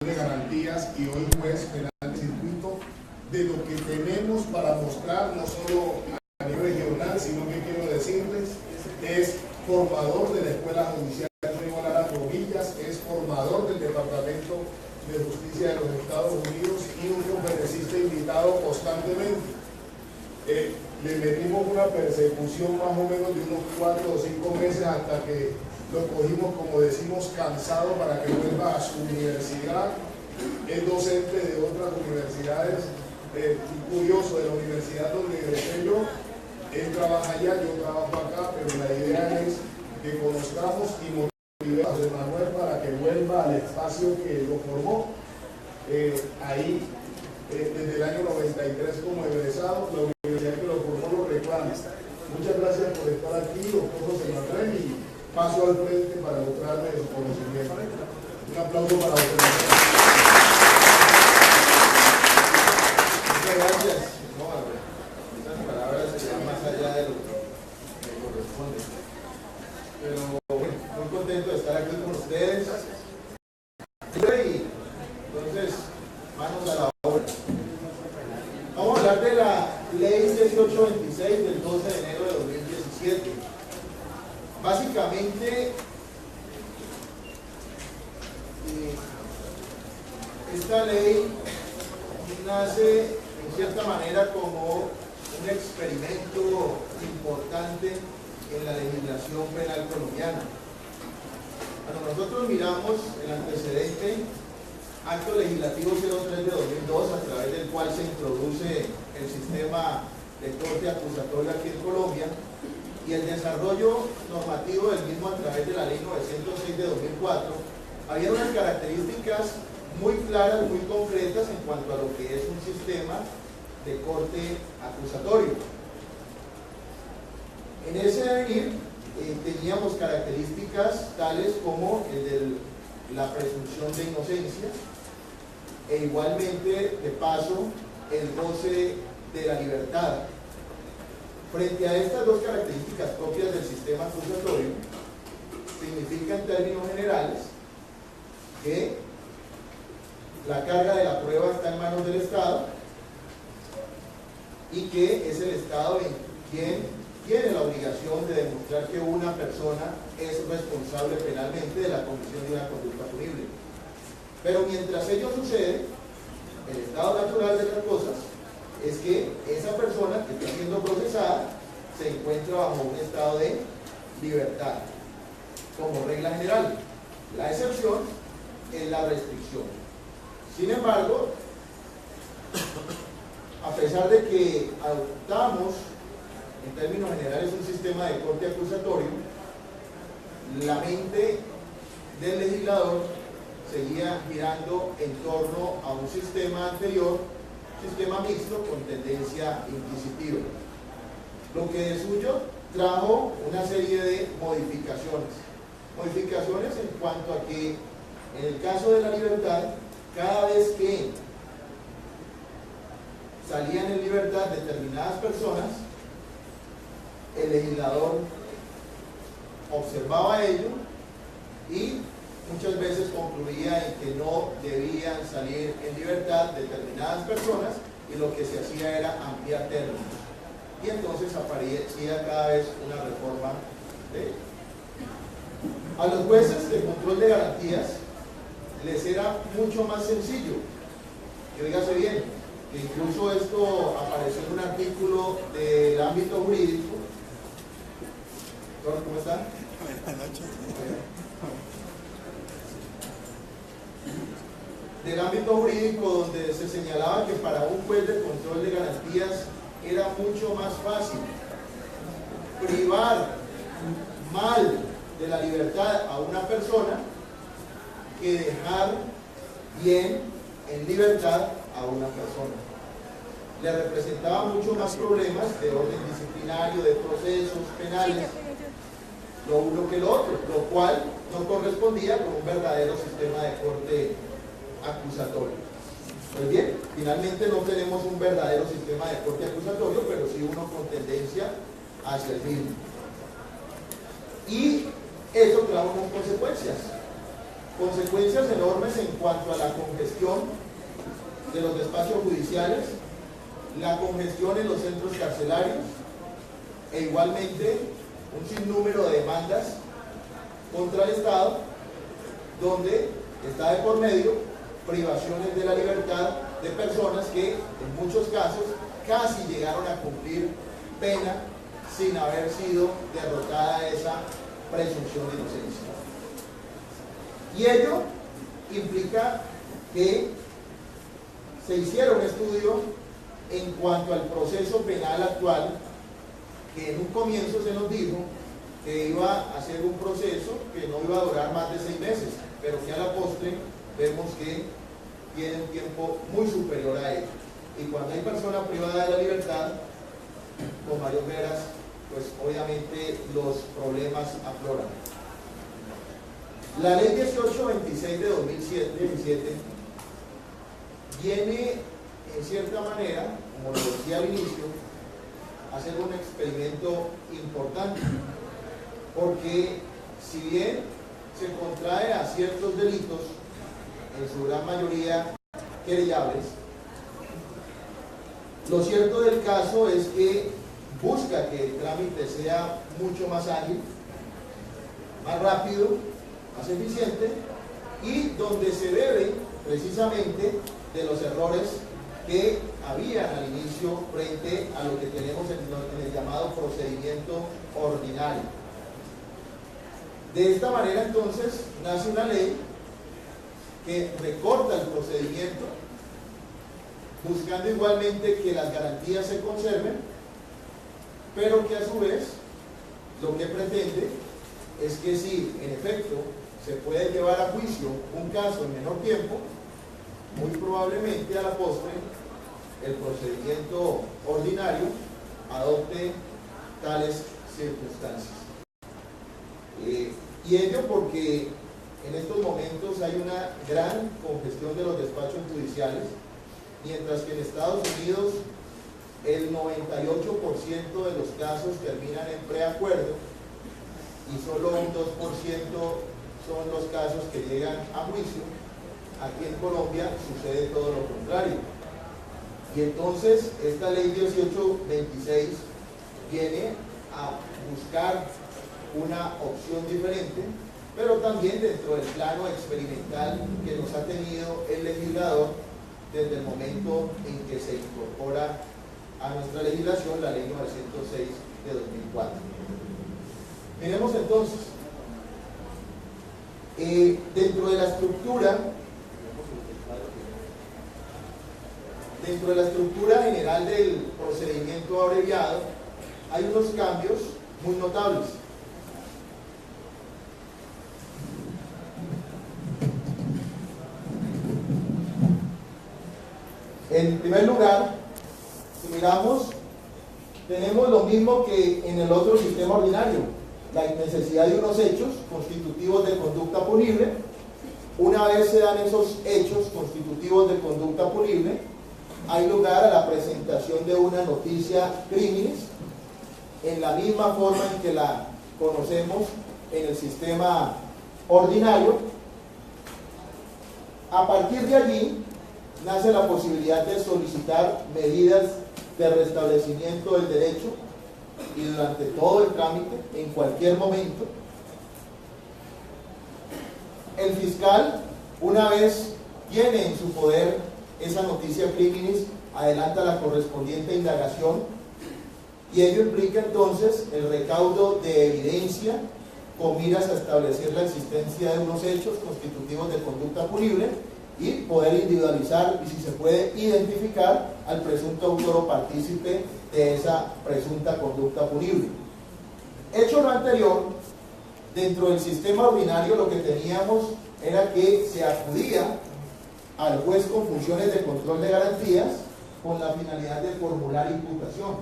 de Garantías y hoy juez penal de circuito, de lo que tenemos para mostrar, no solo a nivel regional, sino que quiero decirles, es formador de la Escuela Judicial de Lara Provillas, es formador del Departamento de Justicia de los Estados Unidos y un conferencista invitado constantemente. Le metimos una persecución más o menos de unos 4 o 5 meses hasta que lo cogimos, como decimos, cansado para que vuelva a su universidad. Es docente de otras universidades, curioso, de la universidad donde egresé yo. Él trabaja allá, yo trabajo acá, pero la idea es que conozcamos y motivemos a José Manuel para que vuelva al espacio que lo formó. Ahí, desde el año 93 como egresado, la universidad que lo formó lo reclama. Muchas gracias por estar aquí, doctor José Manuel, y paso al frente para mostrarle su conocimiento. Un aplauso para José Manuel. Muchas gracias. No, estas palabras se van más allá de lo que me corresponde. Pero bueno, muy contento de estar aquí con ustedes. Y entonces, manos a la obra. Vamos a hablar de la Ley 1826 del 12 de enero de 2017. Básicamente, esta ley nace en cierta manera como un experimento importante en la legislación penal colombiana. Cuando nosotros miramos el antecedente Acto Legislativo 03 de 2002, a través del cual se introduce el sistema de corte acusatorio aquí en Colombia, y el desarrollo normativo del mismo a través de la Ley 906 de 2004, había unas características muy claras, muy concretas en cuanto a lo que es un sistema de corte acusatorio. En ese devenir teníamos características tales como el de la presunción de inocencia, e igualmente, de paso, el goce de la libertad. Frente a estas dos características propias del sistema acusatorio, significa en términos generales que la carga de la prueba está en manos del Estado y que es el Estado quien tiene la obligación de demostrar que una persona es responsable penalmente de la comisión de una conducta punible. Pero mientras ello sucede, el estado natural de las cosas es que esa persona que está siendo procesada se encuentra bajo un estado de libertad, como regla general. La excepción es la restricción. Sin embargo, a pesar de que adoptamos en términos generales un sistema de corte acusatorio, la mente del legislador seguía girando en torno a un sistema anterior, sistema mixto con tendencia inquisitiva. Lo que de suyo trajo una serie de modificaciones. Modificaciones en cuanto a que, en el caso de la libertad, cada vez que salían en libertad determinadas personas, el legislador observaba ello y muchas veces concluía en que no debían salir en libertad determinadas personas, y lo que se hacía era ampliar términos. Y entonces aparecía cada vez una reforma de ello. A los jueces de control de garantías les era mucho más sencillo. Y oígase bien, que incluso esto apareció en un artículo del ámbito jurídico. ¿Cómo están? Del ámbito jurídico, donde se señalaba que para un juez de control de garantías era mucho más fácil privar mal de la libertad a una persona que dejar bien en libertad a una persona. Le representaba mucho más problemas de orden disciplinario, de procesos penales, lo uno que lo otro, lo cual no correspondía con un verdadero sistema de corte acusatorio. Pues bien, finalmente no tenemos un verdadero sistema de corte acusatorio, pero sí uno con tendencia hacia el mismo. Y eso trajo unas consecuencias. Consecuencias enormes en cuanto a la congestión de los despachos judiciales, la congestión en los centros carcelarios e igualmente un sinnúmero de demandas contra el Estado, donde está de por medio privaciones de la libertad de personas que en muchos casos casi llegaron a cumplir pena sin haber sido derrotada esa presunción de inocencia. Y ello implica que se hiciera un estudio en cuanto al proceso penal actual, que en un comienzo se nos dijo que iba a ser un proceso que no iba a durar más de 6 meses, pero que a la postre vemos que tiene un tiempo muy superior a ello. Y cuando hay persona privada de la libertad, con mayor veras, pues obviamente los problemas afloran. La ley 1826 de 2017 viene, en cierta manera, como lo decía al inicio, a hacer un experimento importante, porque si bien se contrae a ciertos delitos, en su gran mayoría querellables, lo cierto del caso es que busca que el trámite sea mucho más ágil, más rápido, más eficiente, y donde se debe precisamente de los errores que habían al inicio frente a lo que tenemos en el llamado procedimiento ordinario. De esta manera entonces nace una ley que recorta el procedimiento, buscando igualmente que las garantías se conserven, pero que a su vez lo que pretende es que si en efecto se puede llevar a juicio un caso en menor tiempo, muy probablemente a la postre el procedimiento ordinario adopte tales circunstancias. Y ello porque en estos momentos hay una gran congestión de los despachos judiciales, mientras que en Estados Unidos el 98% de los casos terminan en preacuerdo y solo un 2% son los casos que llegan a juicio. Aquí en Colombia sucede todo lo contrario. Y entonces esta ley 1826 viene a buscar una opción diferente, pero también dentro del plano experimental que nos ha tenido el legislador desde el momento en que se incorpora a nuestra legislación la ley 906 de 2004. Miremos entonces, dentro de la estructura general del procedimiento abreviado hay unos cambios muy notables. En primer lugar, si miramos, tenemos lo mismo que en el otro sistema ordinario, la necesidad de unos hechos constitutivos de conducta punible. Una vez se dan esos hechos constitutivos de conducta punible, hay lugar a la presentación de una noticia criminis, en la misma forma en que la conocemos en el sistema ordinario. A partir de allí, nace la posibilidad de solicitar medidas de restablecimiento del derecho y durante todo el trámite, en cualquier momento. El fiscal, una vez tiene en su poder esa noticia criminis, adelanta la correspondiente indagación y ello implica entonces el recaudo de evidencia con miras a establecer la existencia de unos hechos constitutivos de conducta punible y poder individualizar y, si se puede, identificar al presunto autor o partícipe de esa presunta conducta punible. Hecho lo anterior, dentro del sistema ordinario lo que teníamos era que se acudía al juez con funciones de control de garantías con la finalidad de formular imputación,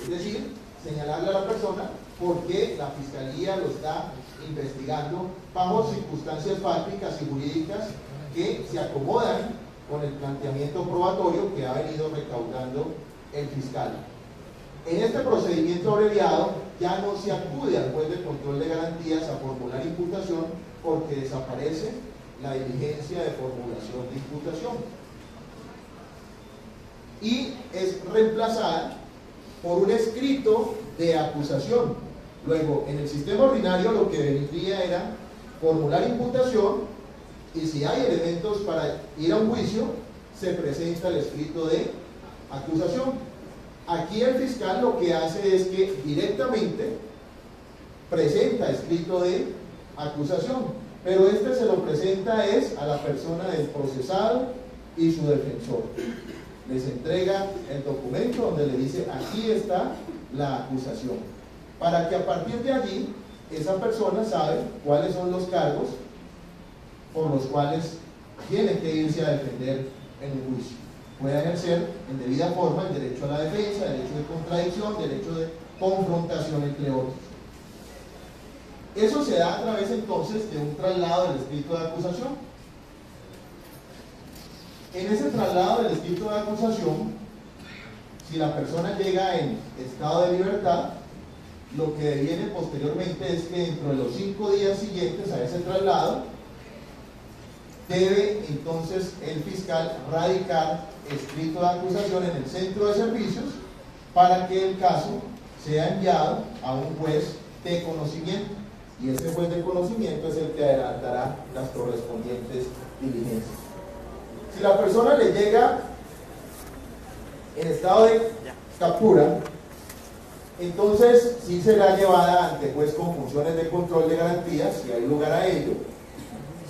es decir, señalarle a la persona por qué la fiscalía lo está investigando bajo circunstancias fácticas y jurídicas que se acomodan con el planteamiento probatorio que ha venido recaudando el fiscal. En este procedimiento abreviado ya no se acude al juez de control de garantías a formular imputación porque desaparece la diligencia de formulación de imputación y es reemplazada por un escrito de acusación. Luego, en el sistema ordinario lo que vendría era formular imputación y si hay elementos para ir a un juicio, se presenta el escrito de acusación. Aquí el fiscal lo que hace es que directamente presenta escrito de acusación, pero este se lo presenta es a la persona del procesado y su defensor. Les entrega el documento donde le dice aquí está la acusación, para que a partir de allí esa persona sabe cuáles son los cargos por los cuales tiene que irse a defender en un juicio. Puede ejercer en debida forma el derecho a la defensa, derecho de contradicción, derecho de confrontación, entre otros. Eso se da a través entonces de un traslado del escrito de acusación. En ese traslado del escrito de acusación, si la persona llega en estado de libertad, lo que viene posteriormente es que dentro de los 5 días siguientes a ese traslado, debe entonces el fiscal radicar escrito de acusación en el centro de servicios para que el caso sea enviado a un juez de conocimiento. Y ese juez de conocimiento es el que adelantará las correspondientes diligencias. Si la persona le llega en estado de captura, entonces sí será llevada ante juez con funciones de control de garantías, si hay lugar a ello,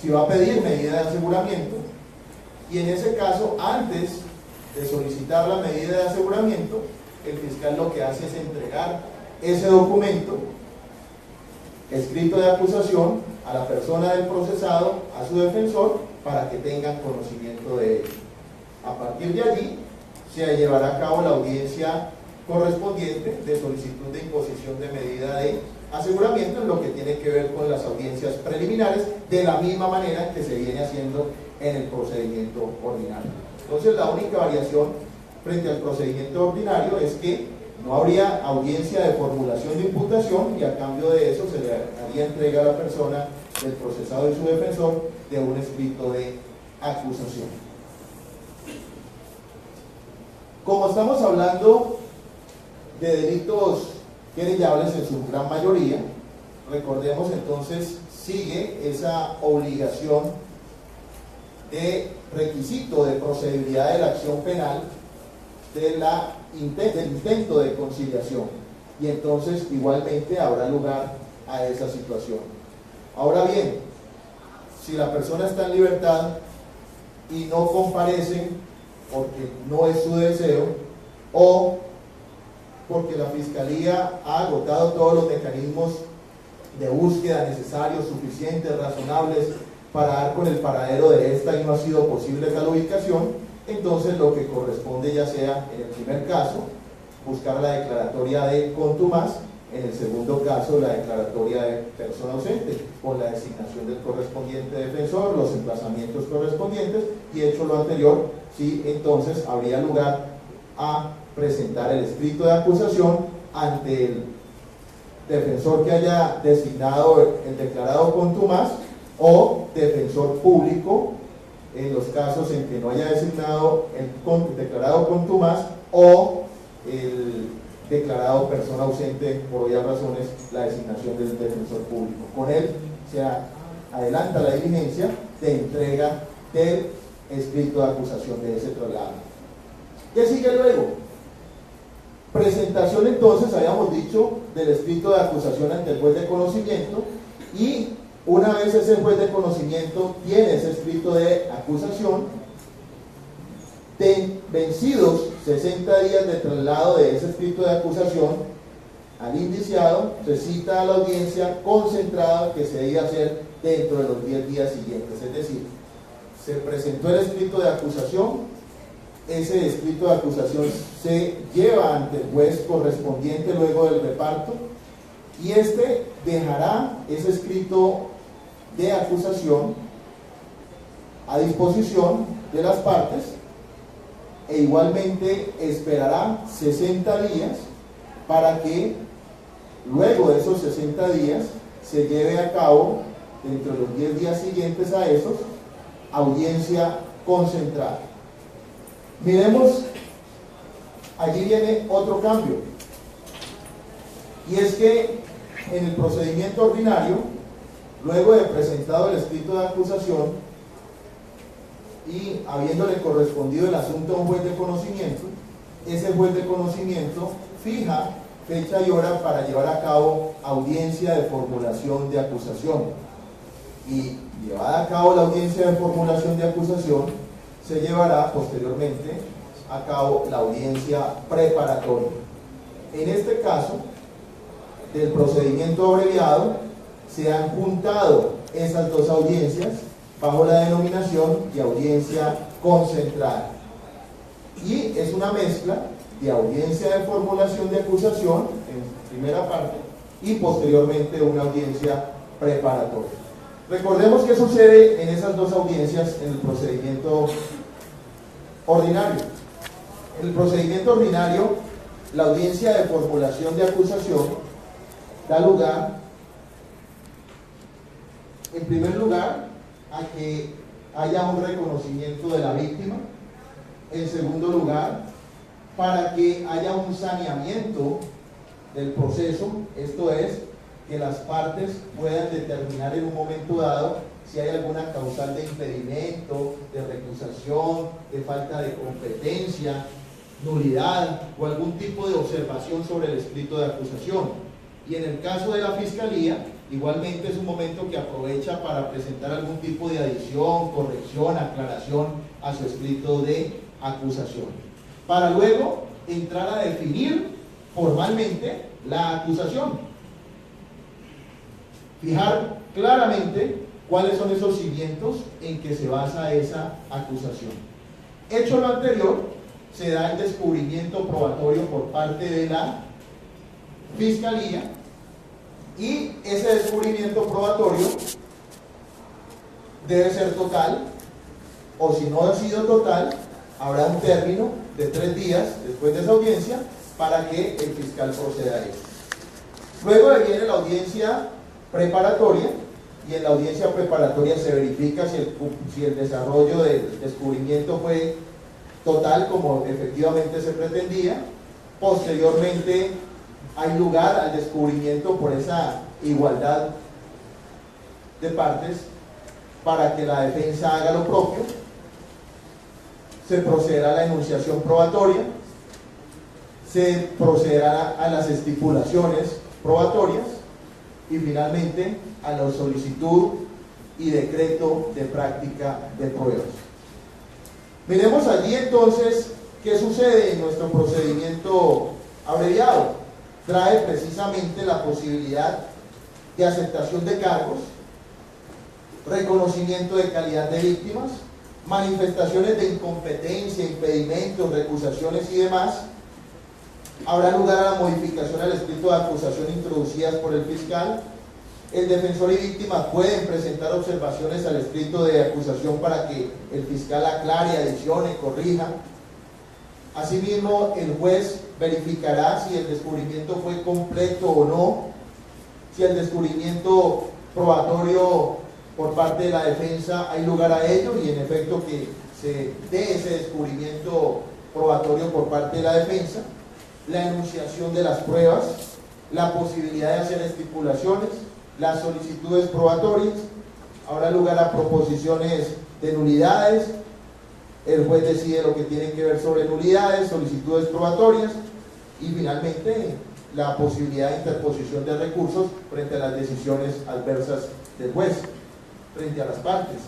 si va a pedir medida de aseguramiento, y en ese caso, antes de solicitar la medida de aseguramiento, el fiscal lo que hace es entregar ese documento escrito de acusación a la persona del procesado, a su defensor, para que tengan conocimiento de ello. A partir de allí se llevará a cabo la audiencia correspondiente de solicitud de imposición de medida de aseguramiento en lo que tiene que ver con las audiencias preliminares, de la misma manera que se viene haciendo en el procedimiento ordinario. Entonces, la única variación frente al procedimiento ordinario es que no habría audiencia de formulación de imputación y a cambio de eso se le haría entrega a la persona del procesado y su defensor de un escrito de acusación. Como estamos hablando de delitos querellables en su gran mayoría, recordemos entonces, sigue esa obligación de requisito de procedibilidad de la acción penal del intento de conciliación, y entonces igualmente habrá lugar a esa situación. Ahora bien, si la persona está en libertad y no comparece porque no es su deseo o porque la Fiscalía ha agotado todos los mecanismos de búsqueda necesarios, suficientes, razonables para dar con el paradero de esta y no ha sido posible tal ubicación, entonces lo que corresponde, ya sea en el primer caso, buscar la declaratoria de contumaz, en el segundo caso la declaratoria de persona ausente, con la designación del correspondiente defensor, los emplazamientos correspondientes, y hecho lo anterior, sí, entonces habría lugar a presentar el escrito de acusación ante el defensor que haya designado el declarado contumaz o defensor público en los casos en que no haya designado el declarado contumaz o el declarado persona ausente, por obvias razones, la designación del defensor público. Con él se adelanta la diligencia de entrega del escrito de acusación de ese traslado. ¿Qué sigue luego? Presentación entonces, habíamos dicho, del escrito de acusación ante el juez de conocimiento, y una vez ese juez de conocimiento tiene ese escrito de acusación, vencidos 60 días de traslado de ese escrito de acusación al indiciado, se cita a la audiencia concentrada que se debe hacer dentro de los 10 días siguientes. Es decir, se presentó el escrito de acusación, ese escrito de acusación se lleva ante el juez correspondiente luego del reparto, y este dejará ese escrito de acusación a disposición de las partes e igualmente esperará 60 días para que luego de esos 60 días se lleve a cabo, dentro de los 10 días siguientes a esos, audiencia concentrada. Miremos, allí viene otro cambio, y es que en el procedimiento ordinario, luego de presentado el escrito de acusación y habiéndole correspondido el asunto a un juez de conocimiento, ese juez de conocimiento fija fecha y hora para llevar a cabo audiencia de formulación de acusación. Y llevada a cabo la audiencia de formulación de acusación, se llevará posteriormente a cabo la audiencia preparatoria. En este caso, del procedimiento abreviado, se han juntado esas dos audiencias bajo la denominación de audiencia concentrada. Y es una mezcla de audiencia de formulación de acusación en primera parte y posteriormente una audiencia preparatoria. Recordemos qué sucede en esas dos audiencias en el procedimiento ordinario. En el procedimiento ordinario, la audiencia de formulación de acusación da lugar, en primer lugar, a que haya un reconocimiento de la víctima. En segundo lugar, para que haya un saneamiento del proceso, esto es, que las partes puedan determinar en un momento dado si hay alguna causal de impedimento, de recusación, de falta de competencia, nulidad o algún tipo de observación sobre el escrito de acusación. Y en el caso de la Fiscalía, igualmente es un momento que aprovecha para presentar algún tipo de adición, corrección, aclaración a su escrito de acusación, para luego entrar a definir formalmente la acusación, fijar claramente cuáles son esos cimientos en que se basa esa acusación. Hecho lo anterior, se da el descubrimiento probatorio por parte de la Fiscalía, y ese descubrimiento probatorio debe ser total, o si no ha sido total, habrá un término de 3 días después de esa audiencia para que el fiscal proceda a ello. Luego viene la audiencia preparatoria, y en la audiencia preparatoria se verifica si el desarrollo del descubrimiento fue total como efectivamente se pretendía. Posteriormente hay lugar al descubrimiento por esa igualdad de partes para que la defensa haga lo propio. Se procederá a la enunciación probatoria, se procederá a las estipulaciones probatorias y finalmente a la solicitud y decreto de práctica de pruebas. Miremos allí entonces qué sucede en nuestro procedimiento abreviado. Trae precisamente la posibilidad de aceptación de cargos, reconocimiento de calidad de víctimas, manifestaciones de incompetencia, impedimentos, recusaciones y demás. Habrá lugar a la modificación al escrito de acusación introducidas por el fiscal. El defensor y víctima pueden presentar observaciones al escrito de acusación para que el fiscal aclare, adicione, corrija. Asimismo, el juez verificará si el descubrimiento fue completo o no, si el descubrimiento probatorio por parte de la defensa hay lugar a ello, y en efecto que se dé ese descubrimiento probatorio por parte de la defensa, la enunciación de las pruebas, la posibilidad de hacer estipulaciones, las solicitudes probatorias. Habrá lugar a proposiciones de nulidades. El juez decide lo que tiene que ver sobre nulidades, solicitudes probatorias y finalmente la posibilidad de interposición de recursos frente a las decisiones adversas del juez, frente a las partes.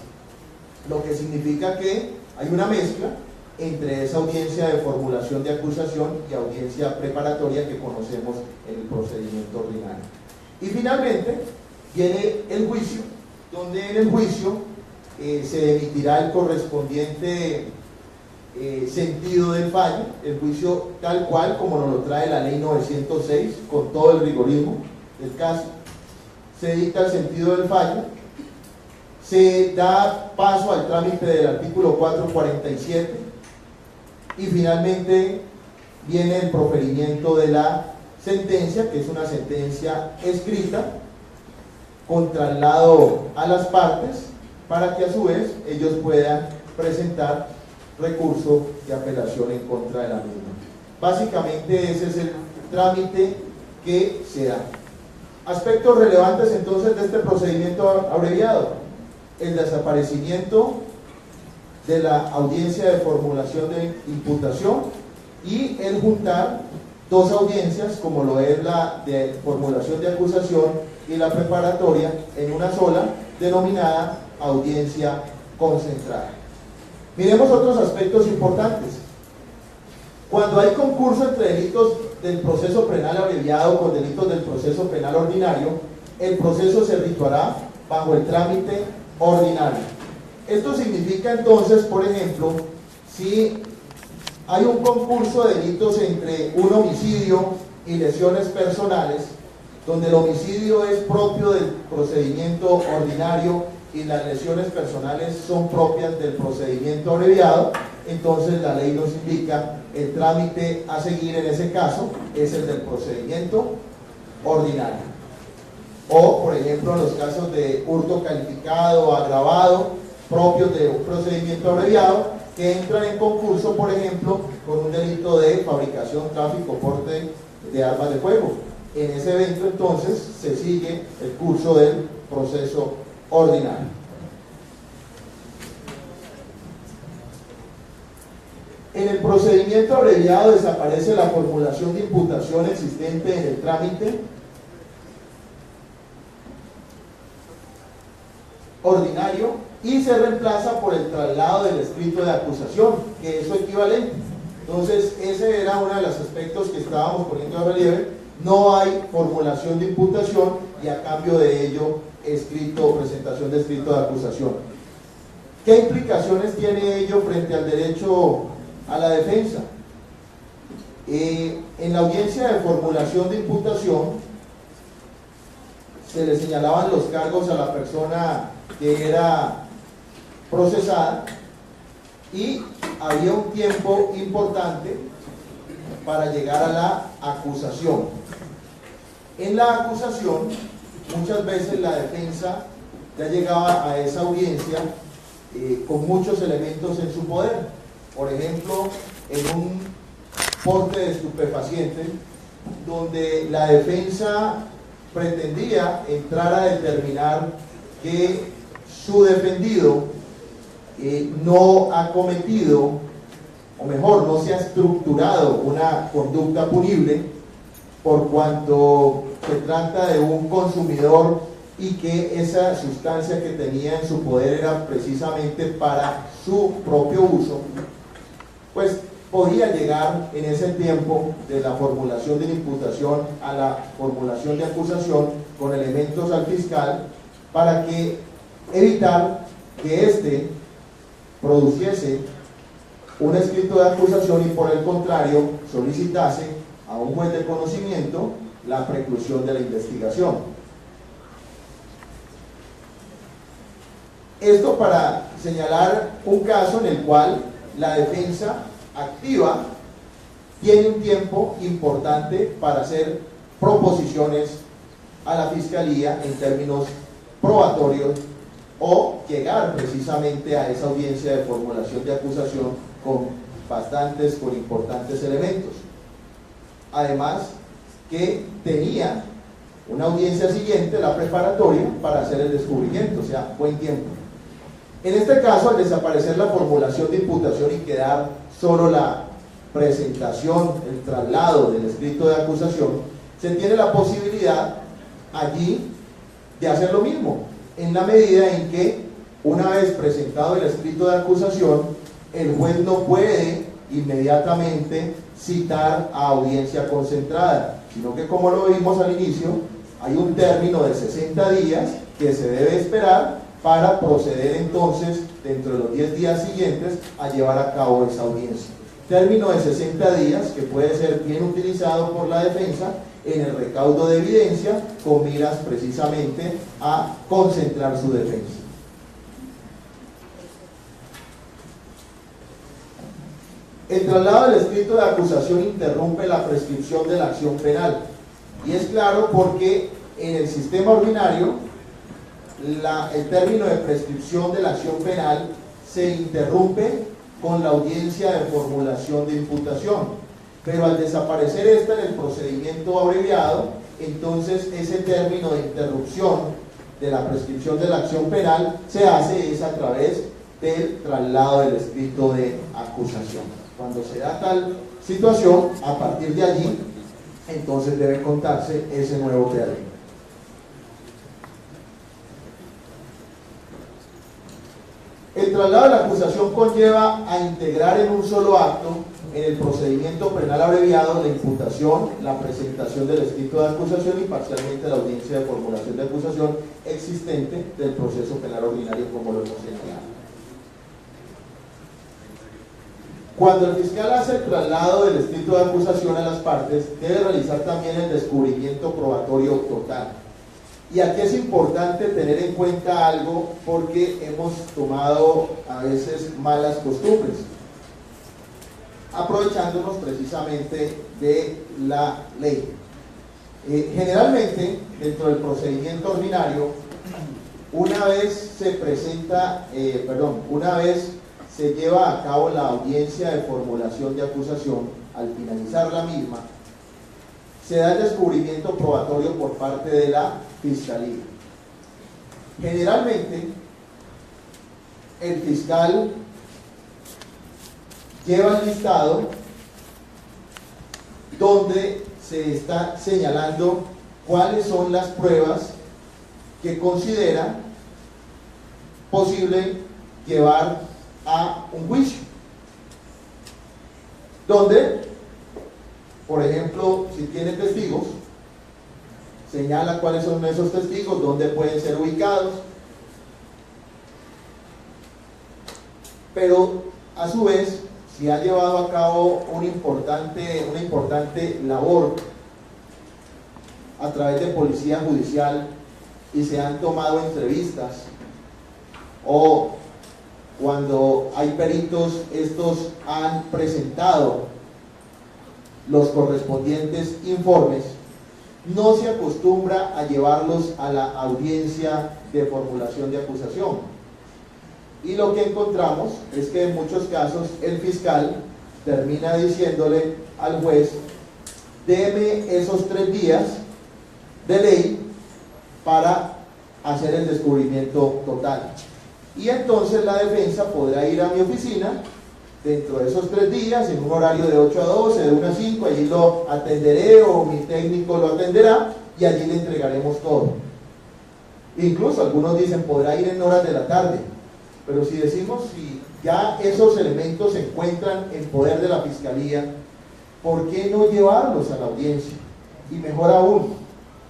Lo que significa que hay una mezcla entre esa audiencia de formulación de acusación y audiencia preparatoria que conocemos en el procedimiento ordinario. Y finalmente viene el juicio, donde en el juicio se emitirá el correspondiente sentido del fallo, el juicio tal cual como nos lo trae la ley 906, con todo el rigorismo del caso. Se dicta el sentido del fallo, se da paso al trámite del artículo 447 y finalmente viene el proferimiento de la sentencia, que es una sentencia escrita con traslado a las partes para que a su vez ellos puedan presentar recurso de apelación en contra de la misma. Básicamente ese es el trámite que se da. Aspectos relevantes entonces de este procedimiento abreviado: el desaparecimiento de la audiencia de formulación de imputación y el juntar dos audiencias, como lo es la de formulación de acusación y la preparatoria, en una sola, denominada audiencia concentrada. Miremos otros aspectos importantes. Cuando hay concurso entre delitos del proceso penal abreviado con delitos del proceso penal ordinario, el proceso se efectuará bajo el trámite ordinario. Esto significa entonces, por ejemplo, si hay un concurso de delitos entre un homicidio y lesiones personales, donde el homicidio es propio del procedimiento ordinario y las lesiones personales son propias del procedimiento abreviado, entonces la ley nos indica el trámite a seguir en ese caso es el del procedimiento ordinario. O, por ejemplo, en los casos de hurto calificado o agravado, propios de un procedimiento abreviado, que entran en concurso, por ejemplo, con un delito de fabricación, tráfico, porte de armas de fuego. En ese evento, entonces, se sigue el curso del proceso ordinario. En el procedimiento abreviado desaparece la formulación de imputación existente en el trámite ordinario y se reemplaza por el traslado del escrito de acusación, que es su equivalente. Entonces, ese era uno de los aspectos que estábamos poniendo a relieve. No hay formulación de imputación y a cambio de ello presentación de escrito de acusación. ¿Qué implicaciones tiene ello frente al derecho a la defensa? En la audiencia de formulación de imputación se le señalaban los cargos a la persona que era procesada y había un tiempo importante para llegar a la acusación. En la acusación, muchas veces la defensa ya llegaba a esa audiencia con muchos elementos en su poder. Por ejemplo, en un porte de estupefacientes, donde la defensa pretendía entrar a determinar que su defendido no ha cometido, o mejor, no se ha estructurado una conducta punible, por cuanto se trata de un consumidor y que esa sustancia que tenía en su poder era precisamente para su propio uso, pues podía llegar en ese tiempo de la formulación de la imputación a la formulación de acusación con elementos al fiscal para evitar que éste produciese un escrito de acusación y por el contrario solicitase a un juez de conocimiento la preclusión de la investigación. Esto para señalar un caso en el cual la defensa activa tiene un tiempo importante para hacer proposiciones a la fiscalía en términos probatorios o llegar precisamente a esa audiencia de formulación de acusación con importantes elementos. Además que tenía una audiencia siguiente, la preparatoria, para hacer el descubrimiento, o sea, buen tiempo. En este caso, al desaparecer la formulación de imputación y quedar solo la presentación, el traslado del escrito de acusación, se tiene la posibilidad allí de hacer lo mismo, en la medida en que, una vez presentado el escrito de acusación, el juez no puede inmediatamente citar a audiencia concentrada, sino que, como lo vimos al inicio, hay un término de 60 días que se debe esperar para proceder entonces, dentro de los 10 días siguientes, a llevar a cabo esa audiencia. Término de 60 días que puede ser bien utilizado por la defensa en el recaudo de evidencia con miras precisamente a concentrar su defensa. El traslado del escrito de acusación interrumpe la prescripción de la acción penal y es claro porque en el sistema ordinario el término de prescripción de la acción penal se interrumpe con la audiencia de formulación de imputación, pero al desaparecer esta en el procedimiento abreviado, entonces ese término de interrupción de la prescripción de la acción penal se hace es a través del traslado del escrito de acusación. Cuando se da tal situación, a partir de allí, entonces debe contarse ese nuevo término. El traslado de la acusación conlleva a integrar en un solo acto, en el procedimiento penal abreviado, la imputación, la presentación del escrito de acusación y parcialmente la audiencia de formulación de acusación existente del proceso penal ordinario, como lo hemos señalado. Cuando el fiscal hace el traslado del escrito de acusación a las partes, debe realizar también el descubrimiento probatorio total. Y aquí es importante tener en cuenta algo porque hemos tomado a veces malas costumbres, aprovechándonos precisamente de la ley. Generalmente, dentro del procedimiento ordinario, una vez se lleva a cabo la audiencia de formulación de acusación, al finalizar la misma, se da el descubrimiento probatorio por parte de la Fiscalía. Generalmente, el fiscal lleva el listado donde se está señalando cuáles son las pruebas que considera posible llevar a un juicio, donde, por ejemplo, si tiene testigos, señala cuáles son esos testigos, dónde pueden ser ubicados, pero a su vez, si ha llevado a cabo una importante labor a través de policía judicial y se han tomado entrevistas, o cuando hay peritos, estos han presentado los correspondientes informes, no se acostumbra a llevarlos a la audiencia de formulación de acusación. Y lo que encontramos es que en muchos casos el fiscal termina diciéndole al juez: deme esos 3 días de ley para hacer el descubrimiento total. Y entonces la defensa podrá ir a mi oficina dentro de esos 3 días, en un horario de 8 a 12, de 1 a 5, allí lo atenderé o mi técnico lo atenderá y allí le entregaremos todo. Incluso algunos dicen podrá ir en horas de la tarde, pero si decimos si ya esos elementos se encuentran en poder de la Fiscalía, ¿por qué no llevarlos a la audiencia? Y mejor aún,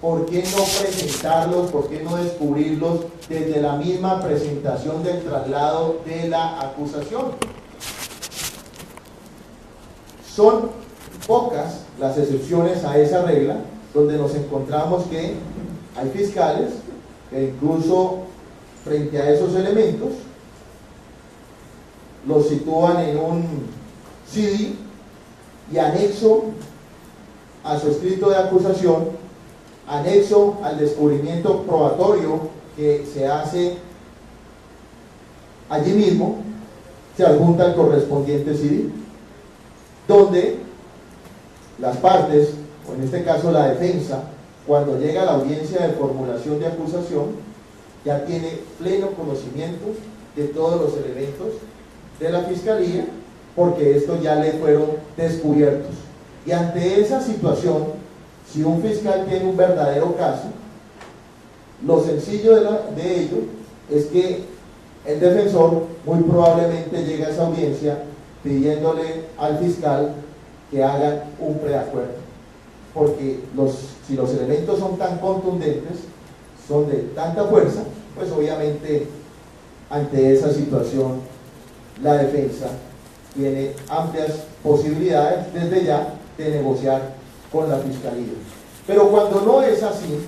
¿por qué no presentarlos, por qué no descubrirlos desde la misma presentación del traslado de la acusación? Son pocas las excepciones a esa regla, donde nos encontramos que hay fiscales que incluso frente a esos elementos los sitúan en un CD y anexo a su escrito de acusación, anexo al descubrimiento probatorio que se hace allí mismo, se adjunta el correspondiente CD, donde las partes, o en este caso la defensa, cuando llega a la audiencia de formulación de acusación, ya tiene pleno conocimiento de todos los elementos de la Fiscalía, porque estos ya le fueron descubiertos. Y ante esa situación, si un fiscal tiene un verdadero caso, lo sencillo de ello es que el defensor muy probablemente llega a esa audiencia pidiéndole al fiscal que hagan un preacuerdo, porque si los elementos son tan contundentes, son de tanta fuerza, pues obviamente ante esa situación la defensa tiene amplias posibilidades desde ya de negociar con la Fiscalía. Pero cuando no es así,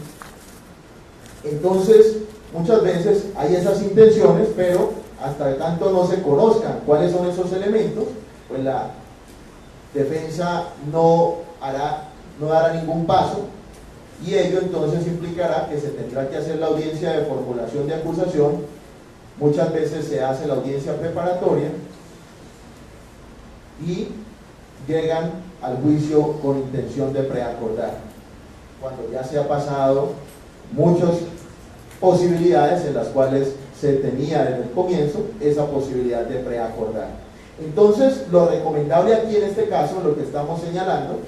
entonces muchas veces hay esas intenciones, pero hasta de tanto no se conozcan cuáles son esos elementos, pues la defensa no dará ningún paso y ello entonces implicará que se tendrá que hacer la audiencia de formulación de acusación. Muchas veces se hace la audiencia preparatoria y llegan al juicio con intención de preacordar, cuando ya se ha pasado muchas posibilidades en las cuales se tenía desde el comienzo esa posibilidad de preacordar. Entonces, lo recomendable aquí en este caso, lo que estamos señalando,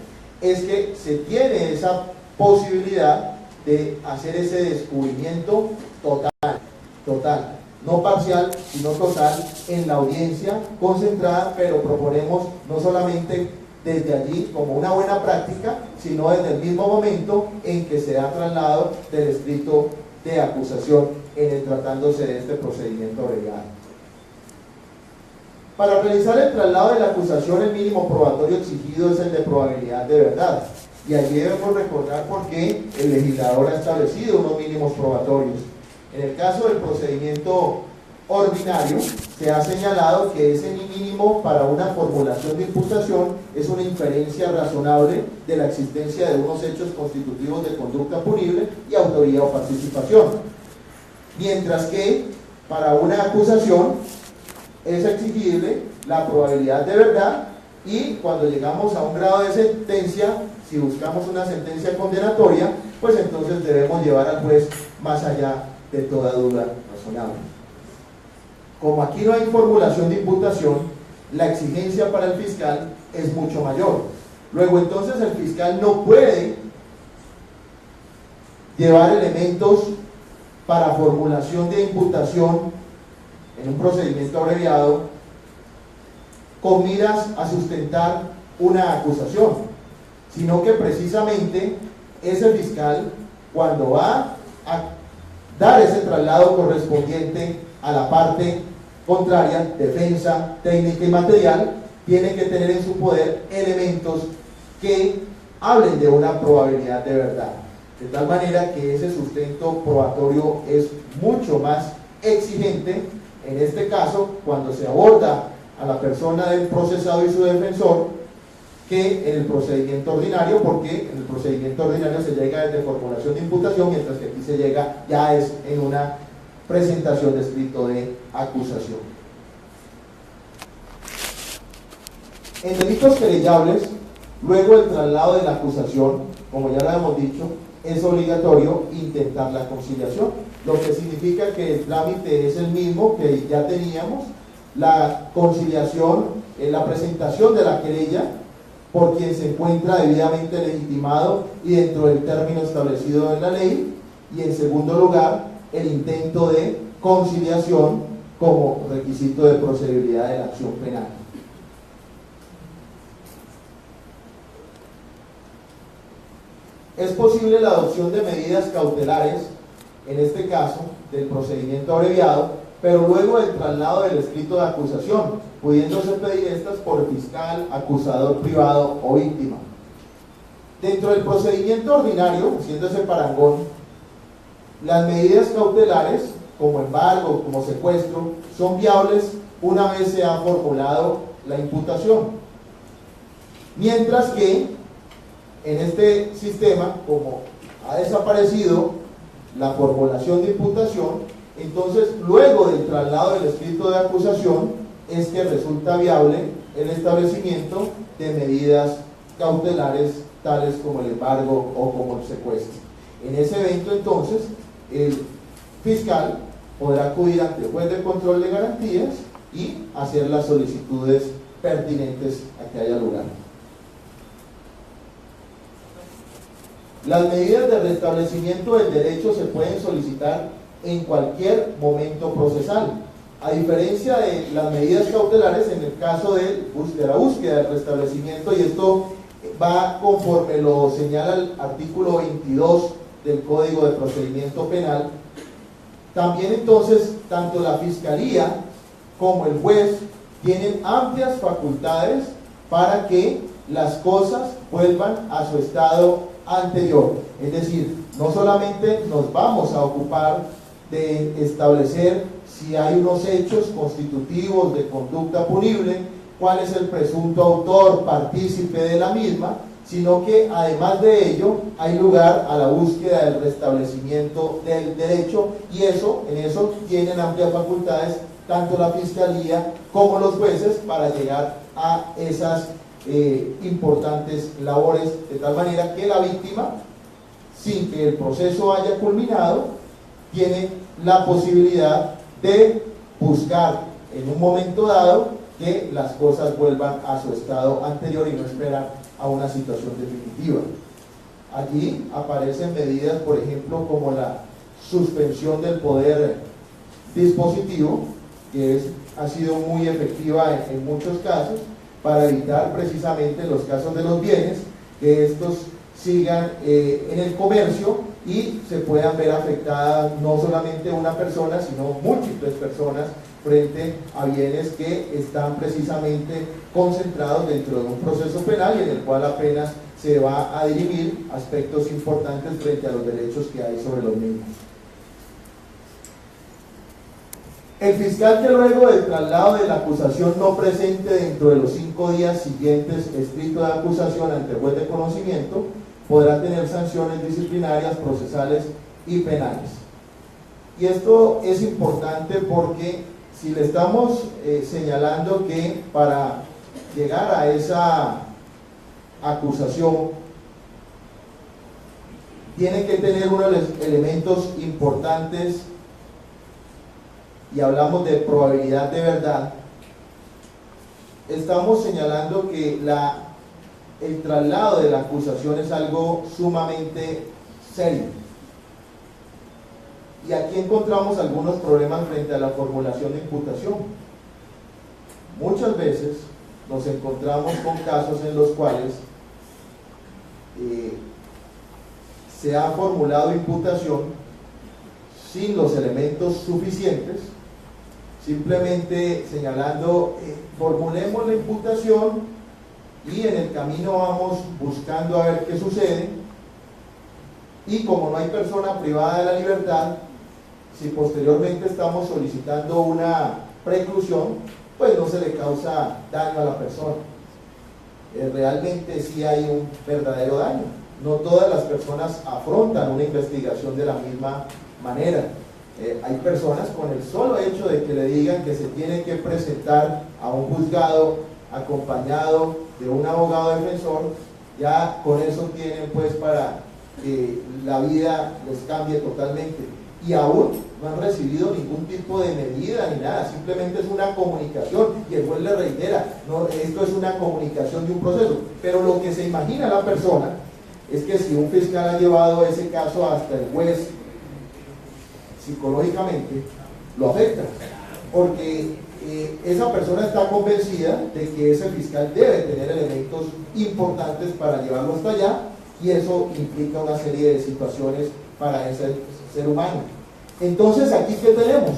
es que se tiene esa posibilidad de hacer ese descubrimiento total, no parcial, sino total, en la audiencia concentrada, pero proponemos no solamente desde allí como una buena práctica, sino desde el mismo momento en que se da traslado del escrito de acusación en el tratándose de este procedimiento abreviado. Para realizar el traslado de la acusación, el mínimo probatorio exigido es el de probabilidad de verdad. Y allí debemos recordar por qué el legislador ha establecido unos mínimos probatorios. En el caso del procedimiento ordinario, se ha señalado que ese mínimo para una formulación de imputación es una inferencia razonable de la existencia de unos hechos constitutivos de conducta punible y autoría o participación. Mientras que para una acusación es exigible la probabilidad de verdad, y cuando llegamos a un grado de sentencia, si buscamos una sentencia condenatoria, pues entonces debemos llevar al juez más allá de toda duda razonable. Como aquí no hay formulación de imputación, la exigencia para el fiscal es mucho mayor. Luego entonces el fiscal no puede llevar elementos para formulación de imputación en un procedimiento abreviado con miras a sustentar una acusación, sino que precisamente ese fiscal, cuando va a dar ese traslado correspondiente a la parte contraria, defensa, técnica y material, tiene que tener en su poder elementos que hablen de una probabilidad de verdad, de tal manera que ese sustento probatorio es mucho más exigente en este caso cuando se aborda a la persona del procesado y su defensor que en el procedimiento ordinario, porque en el procedimiento ordinario se llega desde formulación de imputación, mientras que aquí se llega ya es en una presentación de escrito de acusación. En delitos querellables, luego del traslado de la acusación, como ya lo hemos dicho, es obligatorio intentar la conciliación, lo que significa que el trámite es el mismo que ya teníamos, la conciliación en la presentación de la querella por quien se encuentra debidamente legitimado y dentro del término establecido en la ley, y en segundo lugar, el intento de conciliación como requisito de procedibilidad de la acción penal. Es posible la adopción de medidas cautelares, en este caso, del procedimiento abreviado, pero luego del traslado del escrito de acusación, pudiéndose pedir estas por fiscal, acusador privado o víctima. Dentro del procedimiento ordinario, siendo ese parangón, las medidas cautelares, como embargo, como secuestro, son viables una vez se ha formulado la imputación. Mientras que en este sistema, como ha desaparecido la formulación de imputación, entonces luego del traslado del escrito de acusación es que resulta viable el establecimiento de medidas cautelares tales como el embargo o como el secuestro. En ese evento entonces el fiscal podrá acudir ante el juez de control de garantías y hacer las solicitudes pertinentes a que haya lugar. Las medidas de restablecimiento del derecho se pueden solicitar en cualquier momento procesal, a diferencia de las medidas cautelares en el caso de la búsqueda del restablecimiento, y esto va conforme lo señala el artículo 22 del Código de Procedimiento Penal. También entonces, tanto la Fiscalía como el juez tienen amplias facultades para que las cosas vuelvan a su estado anterior. Es decir, no solamente nos vamos a ocupar de establecer si hay unos hechos constitutivos de conducta punible, cuál es el presunto autor, partícipe de la misma, sino que además de ello hay lugar a la búsqueda del restablecimiento del derecho, y en eso tienen amplias facultades tanto la Fiscalía como los jueces para llegar a esas importantes labores, de tal manera que la víctima, sin que el proceso haya culminado, tiene la posibilidad de buscar en un momento dado que las cosas vuelvan a su estado anterior y no esperar a una situación definitiva. Allí aparecen medidas, por ejemplo, como la suspensión del poder dispositivo, que ha sido muy efectiva en muchos casos, para evitar precisamente los casos de los bienes, que estos sigan en el comercio y se puedan ver afectadas no solamente una persona, sino múltiples personas frente a bienes que están precisamente concentrados dentro de un proceso penal y en el cual apenas se va a dirimir aspectos importantes frente a los derechos que hay sobre los mismos. El fiscal que luego del traslado de la acusación no presente dentro de los 5 días siguientes escrito de acusación ante el juez de conocimiento podrá tener sanciones disciplinarias, procesales y penales. Y esto es importante porque si le estamos señalando que para llegar a esa acusación tiene que tener unos elementos importantes, y hablamos de probabilidad de verdad, estamos señalando que el traslado de la acusación es algo sumamente serio. Y aquí encontramos algunos problemas frente a la formulación de imputación. Muchas veces nos encontramos con casos en los cuales se ha formulado imputación sin los elementos suficientes, simplemente señalando, formulemos la imputación y en el camino vamos buscando a ver qué sucede, y como no hay persona privada de la libertad, si posteriormente estamos solicitando una preclusión, pues no se le causa daño a la persona. Realmente sí hay un verdadero daño. No todas las personas afrontan una investigación de la misma manera. Hay personas con el solo hecho de que le digan que se tiene que presentar a un juzgado acompañado de un abogado defensor, ya con eso tienen pues para que la vida les cambie totalmente, y aún no han recibido ningún tipo de medida ni nada, simplemente es una comunicación, y el juez le reitera, no, esto es una comunicación de un proceso. Pero lo que se imagina la persona es que si un fiscal ha llevado ese caso hasta el juez, psicológicamente lo afecta, porque esa persona está convencida de que ese fiscal debe tener elementos importantes para llevarlo hasta allá, y eso implica una serie de situaciones para ese ser humano. Entonces, ¿aquí qué tenemos?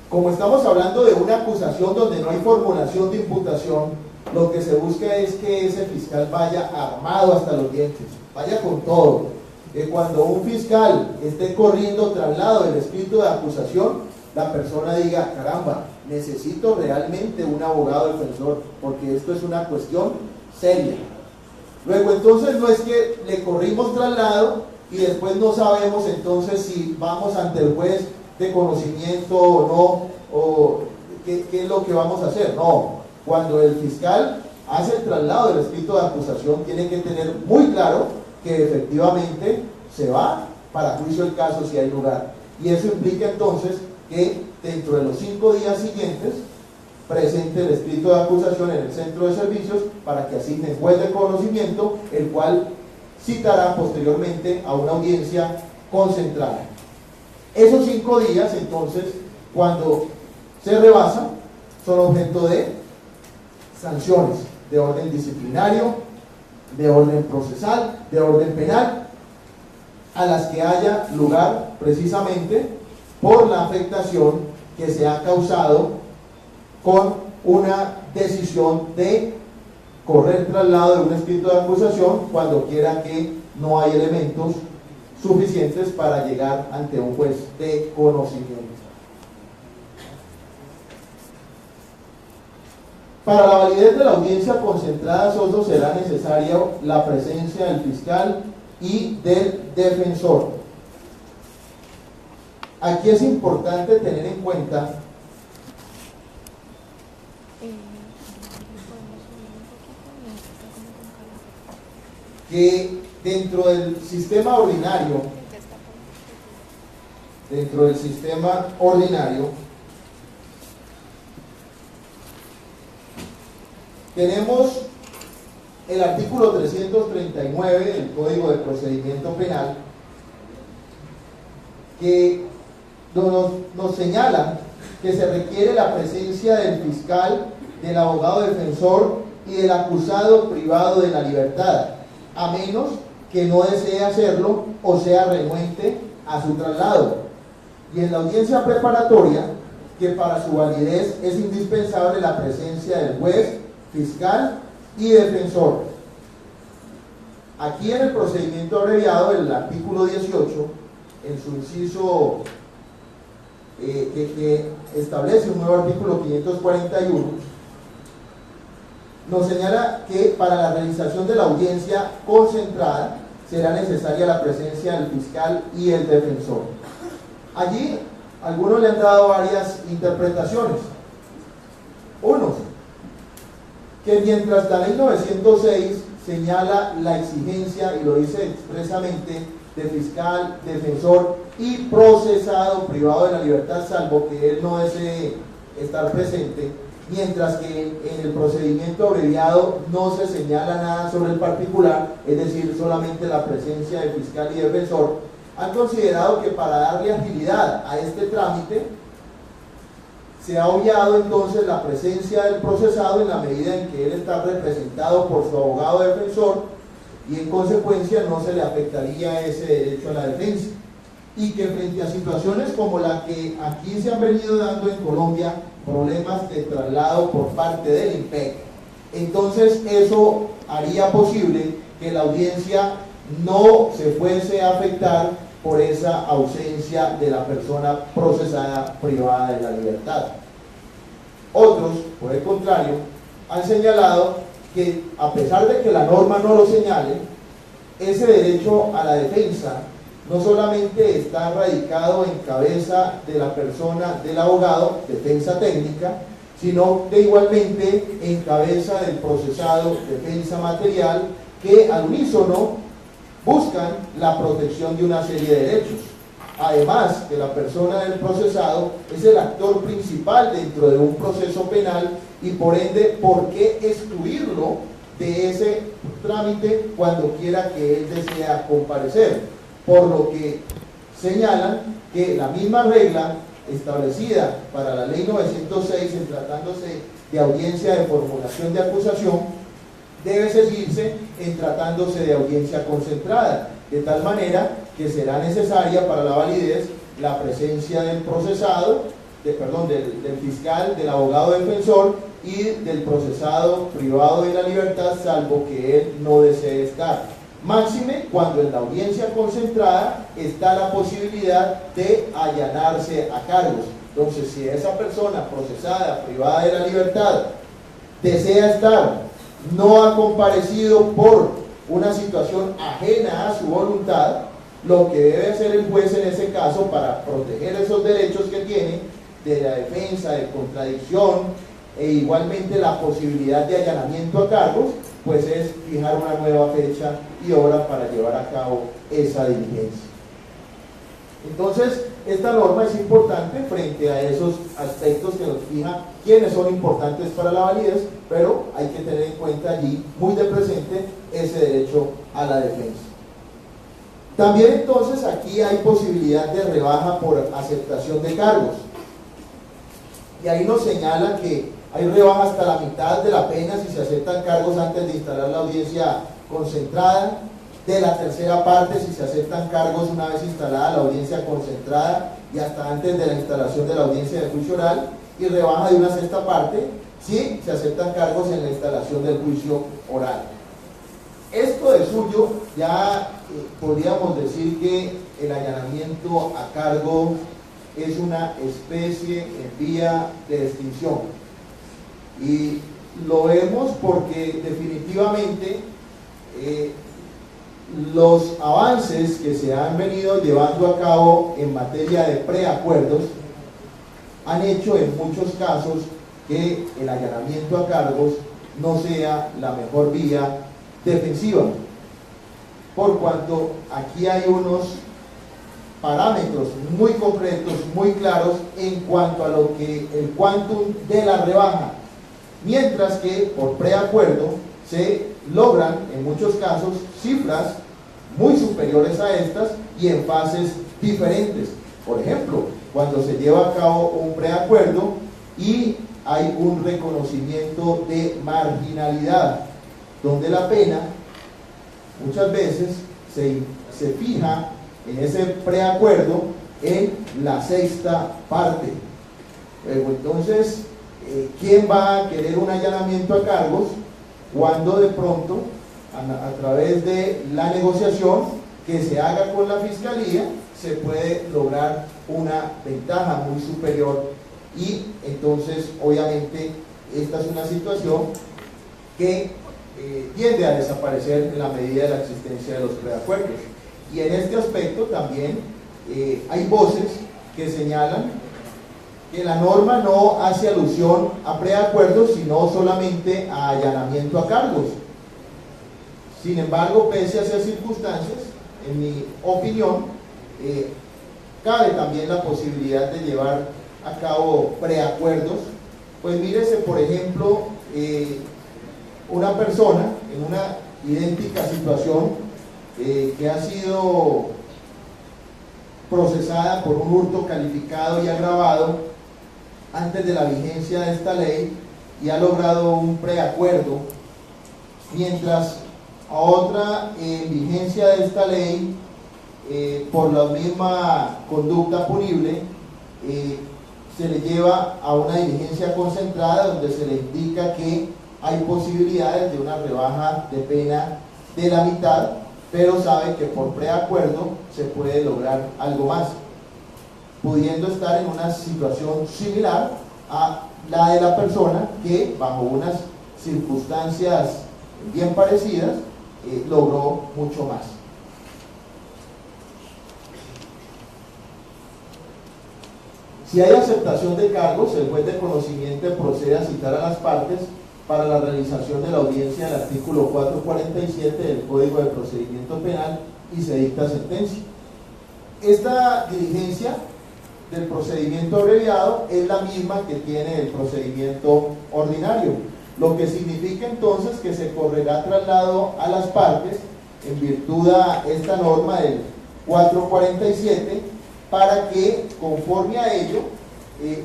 Como estamos hablando de una acusación donde no hay formulación de imputación, lo que se busca es que ese fiscal vaya armado hasta los dientes, vaya con todo. Que cuando un fiscal esté corriendo traslado del escrito de acusación, la persona diga, caramba, necesito realmente un abogado defensor, porque esto es una cuestión seria. Luego, entonces, no es que le corrimos traslado y después no sabemos entonces si vamos ante el juez de conocimiento o no, o qué es lo que vamos a hacer. No, cuando el fiscal hace el traslado del escrito de acusación, tiene que tener muy claro que efectivamente se va para juicio el caso si hay lugar, y eso implica entonces que dentro de los 5 días siguientes presente el escrito de acusación en el centro de servicios para que asigne juez de conocimiento, el cual citará posteriormente a una audiencia concentrada. Esos 5 días entonces, cuando se rebasan, son objeto de sanciones de orden disciplinario, de orden procesal, de orden penal, a las que haya lugar precisamente por la afectación que se ha causado con una decisión de correr traslado de un escrito de acusación cuando quiera que no hay elementos suficientes para llegar ante un juez de conocimiento. Para la validez de la audiencia concentrada solo será necesaria la presencia del fiscal y del defensor. Aquí es importante tener en cuenta que dentro del sistema ordinario, tenemos el artículo 339 del Código de Procedimiento Penal, que nos señala que se requiere la presencia del fiscal, del abogado defensor y del acusado privado de la libertad, a menos que no desee hacerlo o sea renuente a su traslado. Y en la audiencia preparatoria, que para su validez es indispensable la presencia del juez, fiscal y defensor. Aquí en el procedimiento abreviado, el artículo 18, en su inciso que establece un nuevo artículo 541, nos señala que para la realización de la audiencia concentrada será necesaria la presencia del fiscal y el defensor. Allí algunos le han dado varias interpretaciones. Unos, que mientras la ley 906 señala la exigencia, y lo dice expresamente, de fiscal, defensor y procesado privado de la libertad, salvo que él no desee estar presente, mientras que en el procedimiento abreviado no se señala nada sobre el particular, es decir, solamente la presencia de fiscal y defensor, han considerado que para darle agilidad a este trámite se ha obviado entonces la presencia del procesado en la medida en que él está representado por su abogado defensor, y en consecuencia no se le afectaría ese derecho a la defensa, y que frente a situaciones como la que aquí se han venido dando en Colombia, problemas de traslado por parte del IMPEC, entonces eso haría posible que la audiencia no se fuese a afectar por esa ausencia de la persona procesada privada de la libertad. Otros, por el contrario, han señalado que a pesar de que la norma no lo señale, ese derecho a la defensa no solamente está radicado en cabeza de la persona del abogado, defensa técnica, sino que igualmente en cabeza del procesado, defensa material, que al unísono buscan la protección de una serie de derechos. Además, que la persona del procesado es el actor principal dentro de un proceso penal y por ende, ¿por qué excluirlo de ese trámite cuando quiera que él desea comparecer? Por lo que señalan que la misma regla establecida para la ley 906 en tratándose de audiencia de formulación de acusación debe seguirse en tratándose de audiencia concentrada, de tal manera que será necesaria para la validez la presencia del procesado, del fiscal, del abogado defensor y del procesado privado de la libertad, salvo que él no desee estar. Máxime cuando en la audiencia concentrada está la posibilidad de allanarse a cargos. Entonces, si esa persona procesada, privada de la libertad, desea estar, no ha comparecido por una situación ajena a su voluntad, lo que debe hacer el juez en ese caso para proteger esos derechos que tiene de la defensa, de contradicción e igualmente la posibilidad de allanamiento a cargos, pues es fijar una nueva fecha y hora para llevar a cabo esa diligencia. Entonces, esta norma es importante frente a esos aspectos que nos fija quiénes son importantes para la validez, pero hay que tener en cuenta allí muy de presente ese derecho a la defensa. También entonces aquí hay posibilidad de rebaja por aceptación de cargos. Y ahí nos señala que hay rebaja hasta la mitad de la pena si se aceptan cargos antes de instalar la audiencia concentrada, de la tercera parte si se aceptan cargos una vez instalada la audiencia concentrada y hasta antes de la instalación de la audiencia de juicio oral, y rebaja de una sexta parte si se aceptan cargos en la instalación del juicio oral. Esto de suyo ya podríamos decir que el allanamiento a cargo es una especie en vía de extinción, y lo vemos porque definitivamente los avances que se han venido llevando a cabo en materia de preacuerdos han hecho en muchos casos que el allanamiento a cargos no sea la mejor vía defensiva, por cuanto aquí hay unos parámetros muy concretos, muy claros en cuanto a lo que el quantum de la rebaja, mientras que por preacuerdo se logran en muchos casos cifras muy superiores a estas y en fases diferentes. Por ejemplo, cuando se lleva a cabo un preacuerdo y hay un reconocimiento de marginalidad, donde la pena muchas veces se fija en ese preacuerdo en la sexta parte. Entonces, ¿quién va a querer un allanamiento a cargos cuando de pronto, a través de la negociación que se haga con la Fiscalía, se puede lograr una ventaja muy superior? Y entonces, obviamente, esta es una situación que tiende a desaparecer en la medida de la existencia de los preacuerdos. Y en este aspecto también hay voces que señalan que la norma no hace alusión a preacuerdos, sino solamente a allanamiento a cargos. Sin embargo, pese a esas circunstancias, en mi opinión, cabe también la posibilidad de llevar a cabo preacuerdos. Pues mírese, por ejemplo, una persona en una idéntica situación que ha sido procesada por un hurto calificado y agravado antes de la vigencia de esta ley y ha logrado un preacuerdo, mientras a otra en vigencia de esta ley por la misma conducta punible se le lleva a una diligencia concentrada donde se le indica que hay posibilidades de una rebaja de pena de la mitad, pero sabe que por preacuerdo se puede lograr algo más, pudiendo estar en una situación similar a la de la persona que bajo unas circunstancias bien parecidas logró mucho más. Si hay aceptación de cargos, el juez de conocimiento procede a citar a las partes para la realización de la audiencia del artículo 447 del Código de Procedimiento Penal y se dicta sentencia. Esta diligencia del procedimiento abreviado es la misma que tiene el procedimiento ordinario, lo que significa entonces que se correrá traslado a las partes en virtud de esta norma del 447 para que, conforme a ello,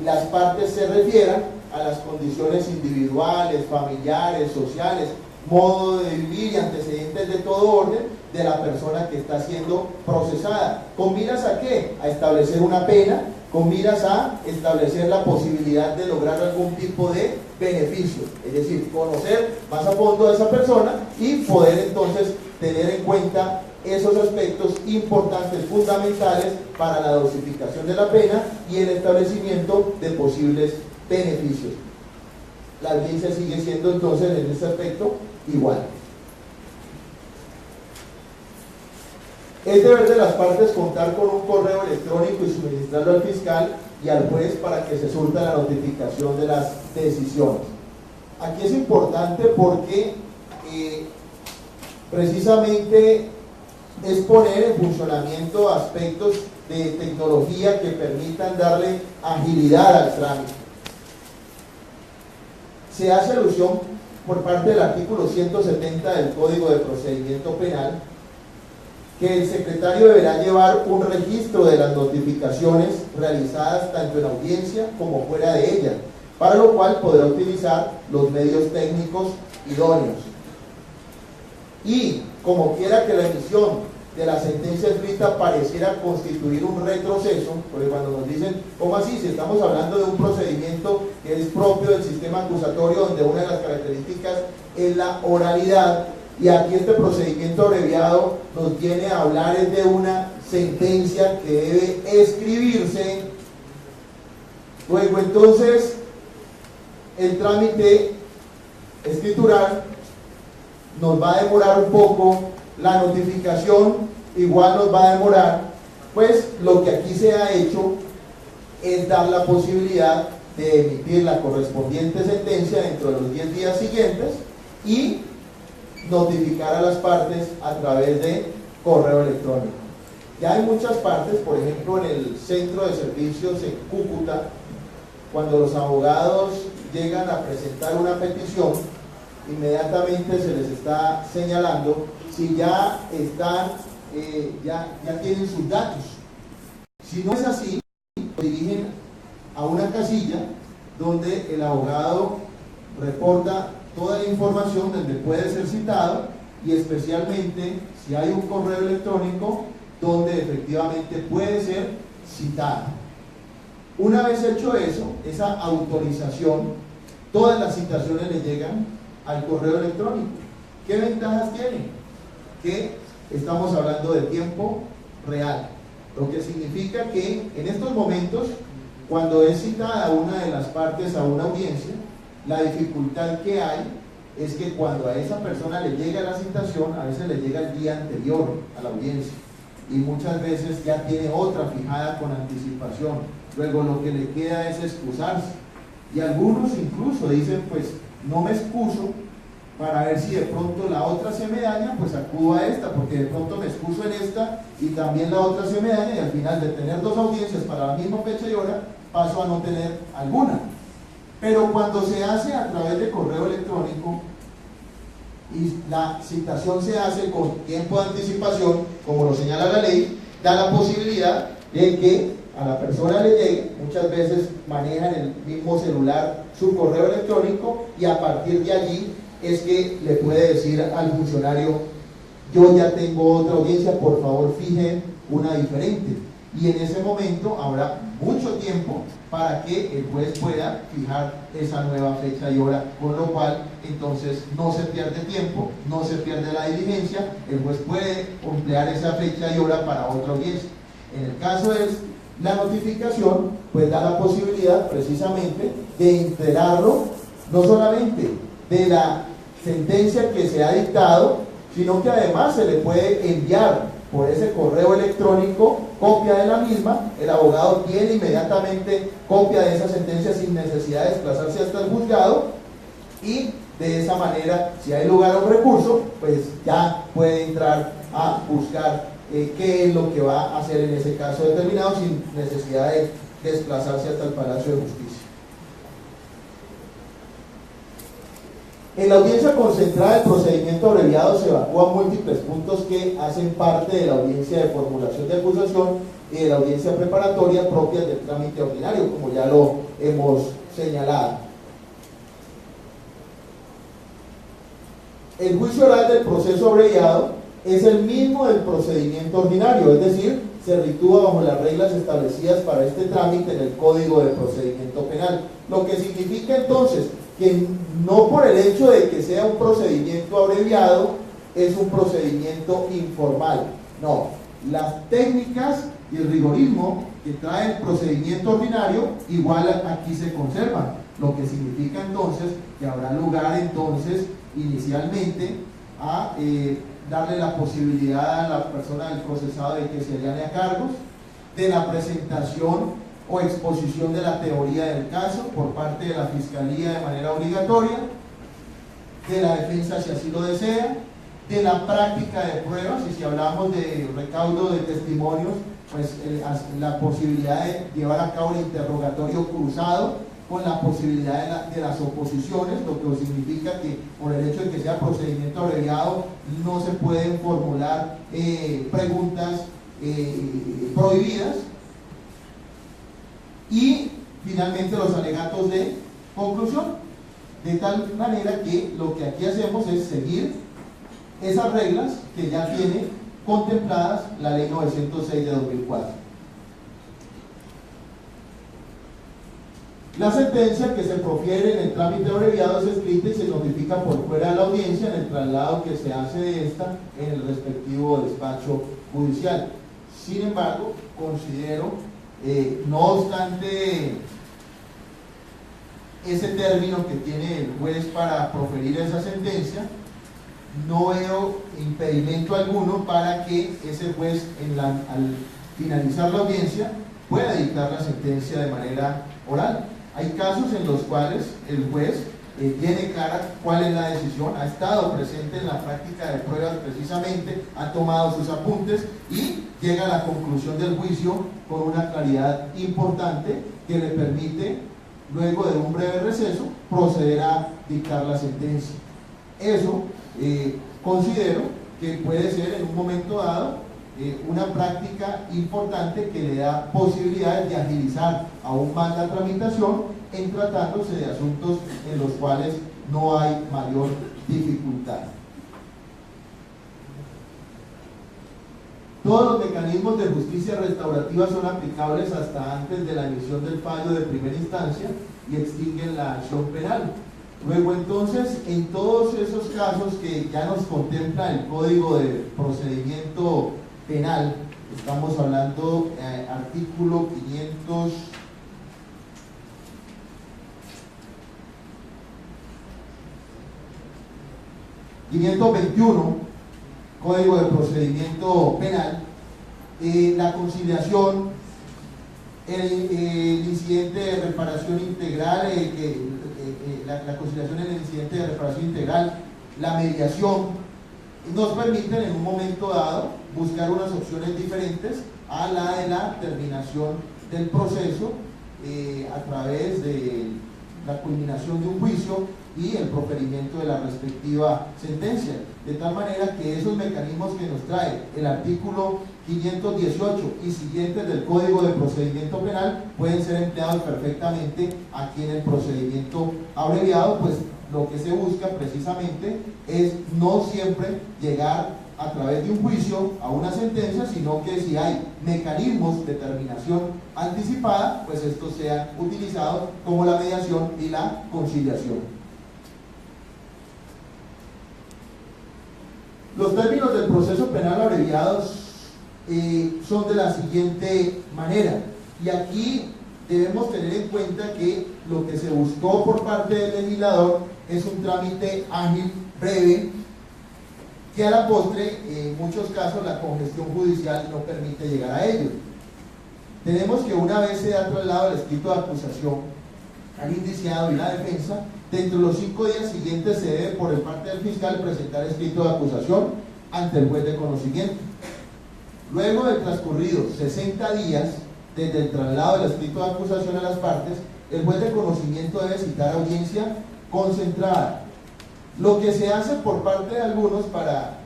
las partes se refieran a las condiciones individuales, familiares, sociales, modo de vivir y antecedentes de todo orden de la persona que está siendo procesada. ¿Con miras a qué? A establecer una pena, con miras a establecer la posibilidad de lograr algún tipo de beneficio, es decir, conocer más a fondo a esa persona y poder entonces tener en cuenta esos aspectos importantes, fundamentales para la dosificación de la pena y el establecimiento de posibles beneficios. La audiencia sigue siendo entonces en este aspecto igual. Es deber de las partes contar con un correo electrónico y suministrarlo al fiscal y al juez para que se surta la notificación de las decisiones. Aquí es importante porque precisamente es poner en funcionamiento aspectos de tecnología que permitan darle agilidad al trámite. Se hace alusión por parte del artículo 170 del Código de Procedimiento Penal que el secretario deberá llevar un registro de las notificaciones realizadas tanto en audiencia como fuera de ella, para lo cual podrá utilizar los medios técnicos idóneos. Y como quiera que la emisión de la sentencia escrita pareciera constituir un retroceso, porque cuando nos dicen, ¿cómo así? Si estamos hablando de un procedimiento que es propio del sistema acusatorio, donde una de las características es la oralidad, y aquí este procedimiento abreviado nos viene a hablar de una sentencia que debe escribirse, luego entonces el trámite escriturar, nos va a demorar un poco, la notificación igual nos va a demorar, pues lo que aquí se ha hecho es dar la posibilidad de emitir la correspondiente sentencia dentro de los 10 días siguientes y notificar a las partes a través de correo electrónico. Ya hay muchas partes, por ejemplo en el centro de servicios en Cúcuta, cuando los abogados llegan a presentar una petición, inmediatamente se les está señalando si ya están, ya tienen sus datos. Si no es así, lo dirigen a una casilla donde el abogado reporta toda la información donde puede ser citado y especialmente si hay un correo electrónico donde efectivamente puede ser citado. Una vez hecho eso, esa autorización, todas las citaciones le llegan al correo electrónico. ¿Qué ventajas tiene? Que estamos hablando de tiempo real, lo que significa que en estos momentos, cuando es citada una de las partes a una audiencia, la dificultad que hay es que cuando a esa persona le llega la citación, a veces le llega el día anterior a la audiencia y muchas veces ya tiene otra fijada con anticipación. Luego lo que le queda es excusarse y algunos incluso dicen, pues no me excuso para ver si de pronto la otra se me daña, pues acudo a esta, porque de pronto me excuso en esta y también la otra se me daña y al final de tener dos audiencias para la misma fecha y hora, paso a no tener alguna. Pero cuando se hace a través de correo electrónico y la citación se hace con tiempo de anticipación, como lo señala la ley, da la posibilidad de que a la persona le llegue, muchas veces manejan el mismo celular su correo electrónico y a partir de allí es que le puede decir al funcionario, yo ya tengo otra audiencia, por favor fijen una diferente. Y en ese momento habrá mucho tiempo para que el juez pueda fijar esa nueva fecha y hora, con lo cual entonces no se pierde tiempo, no se pierde la diligencia, el juez puede emplear esa fecha y hora para otra audiencia. En el caso de la notificación, pues da la posibilidad precisamente de enterarlo no solamente de la sentencia que se ha dictado, sino que además se le puede enviar por ese correo electrónico copia de la misma. El abogado tiene inmediatamente copia de esa sentencia sin necesidad de desplazarse hasta el juzgado y de esa manera, si hay lugar a un recurso, pues ya puede entrar a buscar qué es lo que va a hacer en ese caso determinado sin necesidad de desplazarse hasta el Palacio de Justicia. En la audiencia concentrada, el procedimiento abreviado se evacúan múltiples puntos que hacen parte de la audiencia de formulación de acusación y de la audiencia preparatoria propias del trámite ordinario, como ya lo hemos señalado. El juicio oral del proceso abreviado es el mismo del procedimiento ordinario, es decir, se ritúa bajo las reglas establecidas para este trámite en el Código de Procedimiento Penal, lo que significa entonces que no por el hecho de que sea un procedimiento abreviado es un procedimiento informal. No, las técnicas y el rigorismo que trae el procedimiento ordinario igual aquí se conservan, lo que significa entonces que habrá lugar entonces inicialmente a darle la posibilidad a la persona del procesado de que se allane a cargos, de la presentación o exposición de la teoría del caso por parte de la Fiscalía de manera obligatoria, de la defensa si así lo desea, de la práctica de pruebas, y si hablamos de recaudo de testimonios, pues la posibilidad de llevar a cabo el interrogatorio cruzado con la posibilidad de las oposiciones, lo que significa que por el hecho de que sea procedimiento abreviado no se pueden formular preguntas prohibidas. Y finalmente los alegatos de conclusión, de tal manera que lo que aquí hacemos es seguir esas reglas que ya tiene contempladas la ley 906 de 2004. La sentencia que se profiere en el trámite abreviado es escrita y se notifica por fuera de la audiencia en el traslado que se hace de esta en el respectivo despacho judicial. Sin embargo, considero no obstante ese término que tiene el juez para proferir esa sentencia, no veo impedimento alguno para que ese juez al finalizar la audiencia pueda dictar la sentencia de manera oral. Hay casos en los cuales el juez tiene clara cuál es la decisión, ha estado presente en la práctica de pruebas precisamente, ha tomado sus apuntes y llega a la conclusión del juicio con una claridad importante que le permite, luego de un breve receso, proceder a dictar la sentencia. Eso considero que puede ser en un momento dado una práctica importante que le da posibilidades de agilizar aún más la tramitación en tratándose de asuntos en los cuales no hay mayor dificultad. Todos los mecanismos de justicia restaurativa son aplicables hasta antes de la emisión del fallo de primera instancia y extinguen la acción penal. Luego entonces, en todos esos casos que ya nos contempla el Código de Procedimiento Penal, estamos hablando artículo 521, Código de Procedimiento Penal, la conciliación, el incidente de reparación integral, la conciliación en el incidente de reparación integral, la mediación, nos permiten en un momento dado buscar unas opciones diferentes a la de la terminación del proceso a través de la culminación de un juicio y el proferimiento de la respectiva sentencia, de tal manera que esos mecanismos que nos trae el artículo 518 y siguientes del Código de Procedimiento Penal pueden ser empleados perfectamente aquí en el procedimiento abreviado, pues lo que se busca precisamente es no siempre llegar a través de un juicio a una sentencia, sino que si hay mecanismos de terminación anticipada, pues estos sean utilizados como la mediación y la conciliación. Los términos del proceso penal abreviados son de la siguiente manera, y aquí debemos tener en cuenta que lo que se buscó por parte del legislador es un trámite ágil, breve, que a la postre, en muchos casos, la congestión judicial no permite llegar a ello. Tenemos que una vez se da traslado el escrito de acusación al indiciado y la defensa, dentro de los 5 días siguientes se debe por parte del fiscal presentar escrito de acusación ante el juez de conocimiento. Luego de transcurridos 60 días desde el traslado del escrito de acusación a las partes, el juez de conocimiento debe citar audiencia concentrada. Lo que se hace por parte de algunos para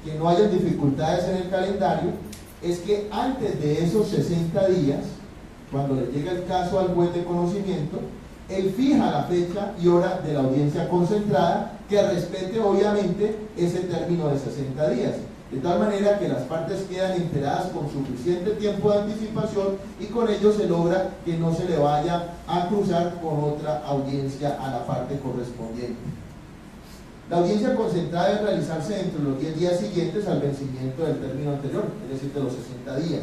que no haya dificultades en el calendario es que antes de esos 60 días, cuando le llega el caso al juez de conocimiento, él fija la fecha y hora de la audiencia concentrada, que respete obviamente ese término de 60 días, de tal manera que las partes quedan enteradas con suficiente tiempo de anticipación y con ello se logra que no se le vaya a cruzar con otra audiencia a la parte correspondiente. La audiencia concentrada debe realizarse dentro de los 10 días siguientes al vencimiento del término anterior, es decir, de los 60 días.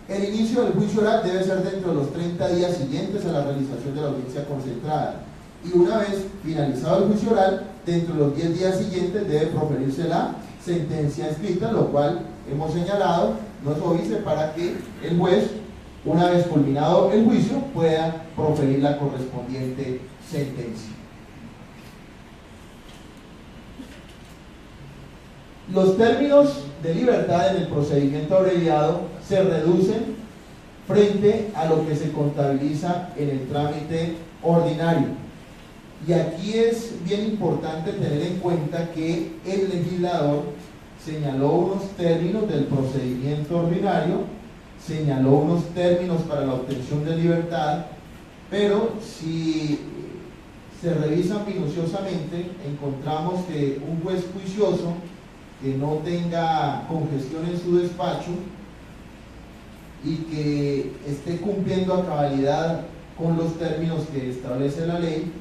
El inicio del juicio oral debe ser dentro de los 30 días siguientes a la realización de la audiencia concentrada. Y una vez finalizado el juicio oral, dentro de los 10 días siguientes debe proferirse la sentencia escrita, lo cual hemos señalado nos obedece para que el juez, una vez culminado el juicio, pueda proferir la correspondiente sentencia. Los términos de libertad en el procedimiento abreviado se reducen frente a lo que se contabiliza en el trámite ordinario. Y aquí es bien importante tener en cuenta que el legislador señaló unos términos del procedimiento ordinario, señaló unos términos para la obtención de libertad, pero si se revisan minuciosamente, encontramos que un juez juicioso que no tenga congestión en su despacho y que esté cumpliendo a cabalidad con los términos que establece la ley,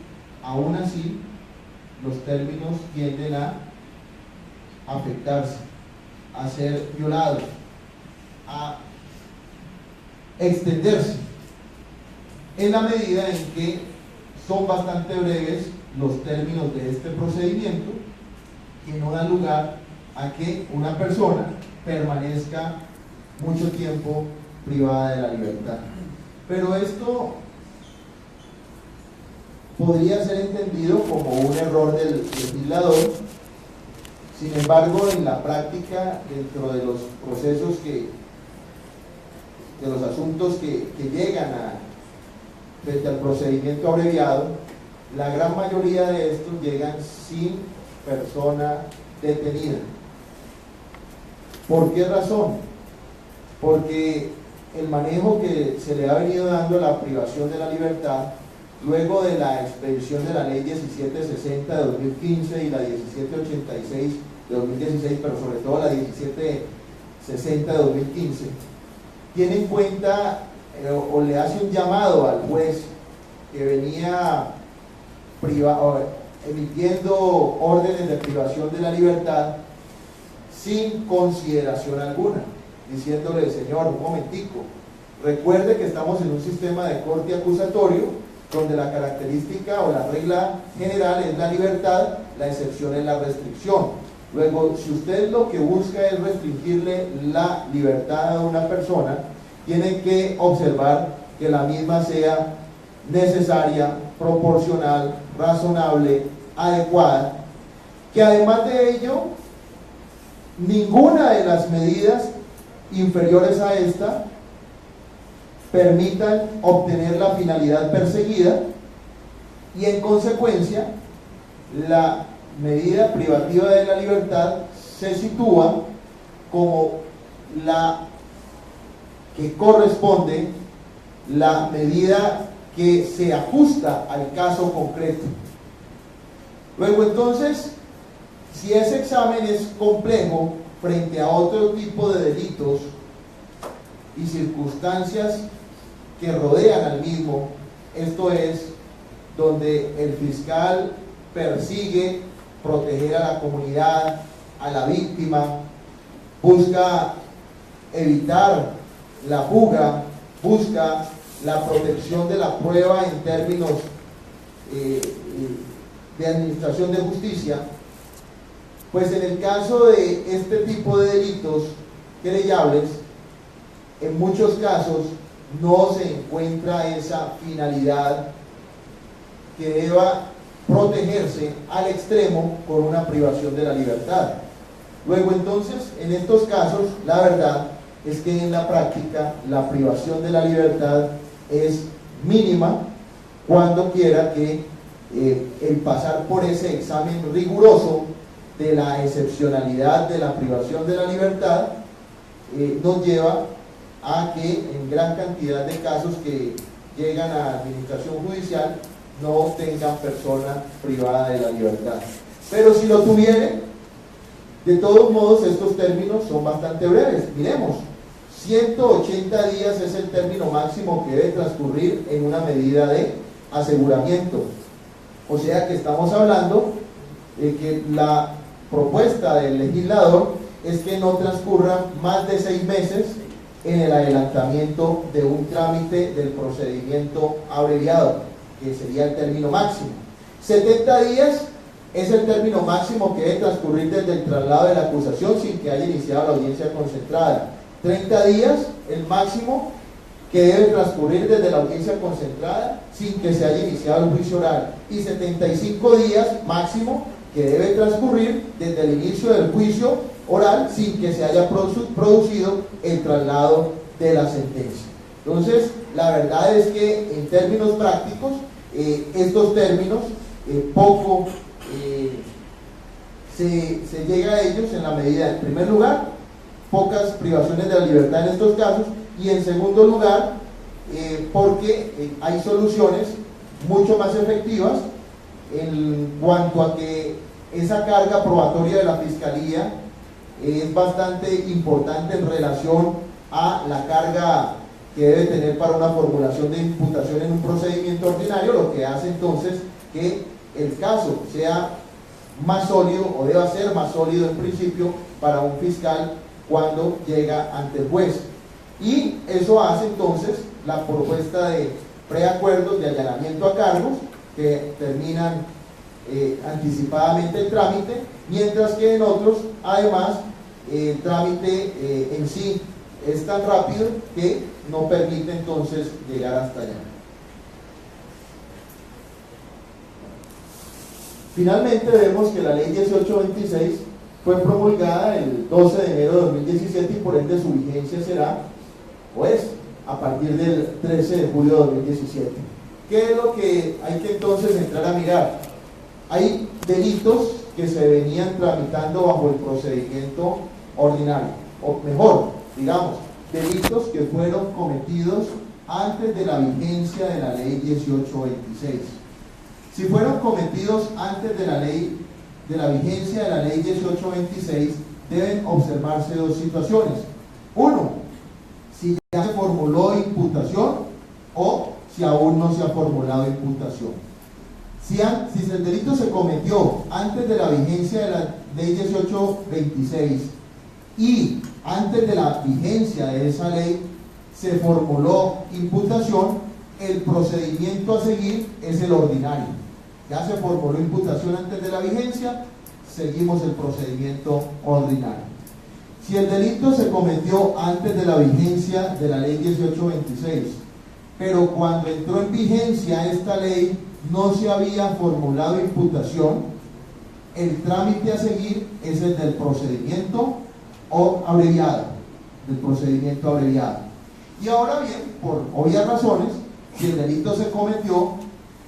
aún así los términos tienden a afectarse, a ser violados, a extenderse, en la medida en que son bastante breves los términos de este procedimiento, que no dan lugar a que una persona permanezca mucho tiempo privada de la libertad. Pero esto podría ser entendido como un error del legislador. Sin embargo, en la práctica, dentro de los procesos de los asuntos que llegan frente al procedimiento abreviado, la gran mayoría de estos llegan sin persona detenida. ¿Por qué razón? Porque el manejo que se le ha venido dando a la privación de la libertad, luego de la expedición de la ley 1760 de 2015 y la 1786 de 2016, pero sobre todo la 1760 de 2015, tiene en cuenta o le hace un llamado al juez que venía emitiendo órdenes de privación de la libertad sin consideración alguna, diciéndole: señor, un momentico, recuerde que estamos en un sistema de corte acusatorio donde la característica o la regla general es la libertad, la excepción es la restricción. Luego, si usted lo que busca es restringirle la libertad a una persona, tiene que observar que la misma sea necesaria, proporcional, razonable, adecuada, que además de ello, ninguna de las medidas inferiores a esta permitan obtener la finalidad perseguida, y en consecuencia la medida privativa de la libertad se sitúa como la que corresponde, la medida que se ajusta al caso concreto. Luego, entonces, si ese examen es complejo frente a otro tipo de delitos y circunstancias que rodean al mismo, esto es, donde el fiscal persigue proteger a la comunidad, a la víctima, busca evitar la fuga, busca la protección de la prueba en términos de administración de justicia, pues en el caso de este tipo de delitos querellables, en muchos casos no se encuentra esa finalidad que deba protegerse al extremo con una privación de la libertad. Luego, entonces, en estos casos, la verdad es que en la práctica la privación de la libertad es mínima, cuando quiera que el pasar por ese examen riguroso de la excepcionalidad de la privación de la libertad nos lleva a que en gran cantidad de casos que llegan a la administración judicial no tengan persona privada de la libertad. Pero si lo tuviere, de todos modos estos términos son bastante breves. Miremos, 180 días es el término máximo que debe transcurrir en una medida de aseguramiento. O sea que estamos hablando de que la propuesta del legislador es que no transcurra más de 6 meses en el adelantamiento de un trámite del procedimiento abreviado, que sería el término máximo. 70 días es el término máximo que debe transcurrir desde el traslado de la acusación sin que haya iniciado la audiencia concentrada. 30 días el máximo que debe transcurrir desde la audiencia concentrada sin que se haya iniciado el juicio oral, y 75 días máximo que debe transcurrir desde el inicio del juicio oral sin que se haya producido el traslado de la sentencia. Entonces, la verdad es que en términos prácticos, estos términos poco se llega a ellos en la medida, en primer lugar, pocas privaciones de la libertad en estos casos, y en segundo lugar, porque hay soluciones mucho más efectivas en cuanto a que esa carga probatoria de la Fiscalía es bastante importante en relación a la carga que debe tener para una formulación de imputación en un procedimiento ordinario, lo que hace entonces que el caso sea más sólido, o deba ser más sólido en principio para un fiscal cuando llega ante el juez. Y eso hace entonces la propuesta de preacuerdos de allanamiento a cargos, que terminan anticipadamente el trámite, mientras que en otros, además, el trámite en sí es tan rápido que no permite entonces llegar hasta allá. Finalmente vemos que la ley 1826 fue promulgada el 12 de enero de 2017 y por ende su vigencia será, pues, a partir del 13 de julio de 2017. ¿Qué es lo que hay que entonces entrar a mirar? Hay delitos que se venían tramitando bajo el procedimiento ordinario, o mejor, digamos, delitos que fueron cometidos antes de la vigencia de la ley 1826. Si fueron cometidos antes de la vigencia de la ley 1826, deben observarse dos situaciones. Uno, si ya se formuló imputación o si aún no se ha formulado imputación. Si el delito se cometió antes de la vigencia de la ley 1826 y antes de la vigencia de esa ley se formuló imputación, el procedimiento a seguir es el ordinario. Ya se formuló imputación antes de la vigencia, seguimos el procedimiento ordinario. Si el delito se cometió antes de la vigencia de la ley 1826, pero cuando entró en vigencia esta ley no se había formulado imputación, el trámite a seguir es el del procedimiento abreviado, Y ahora bien, por obvias razones, si el delito se cometió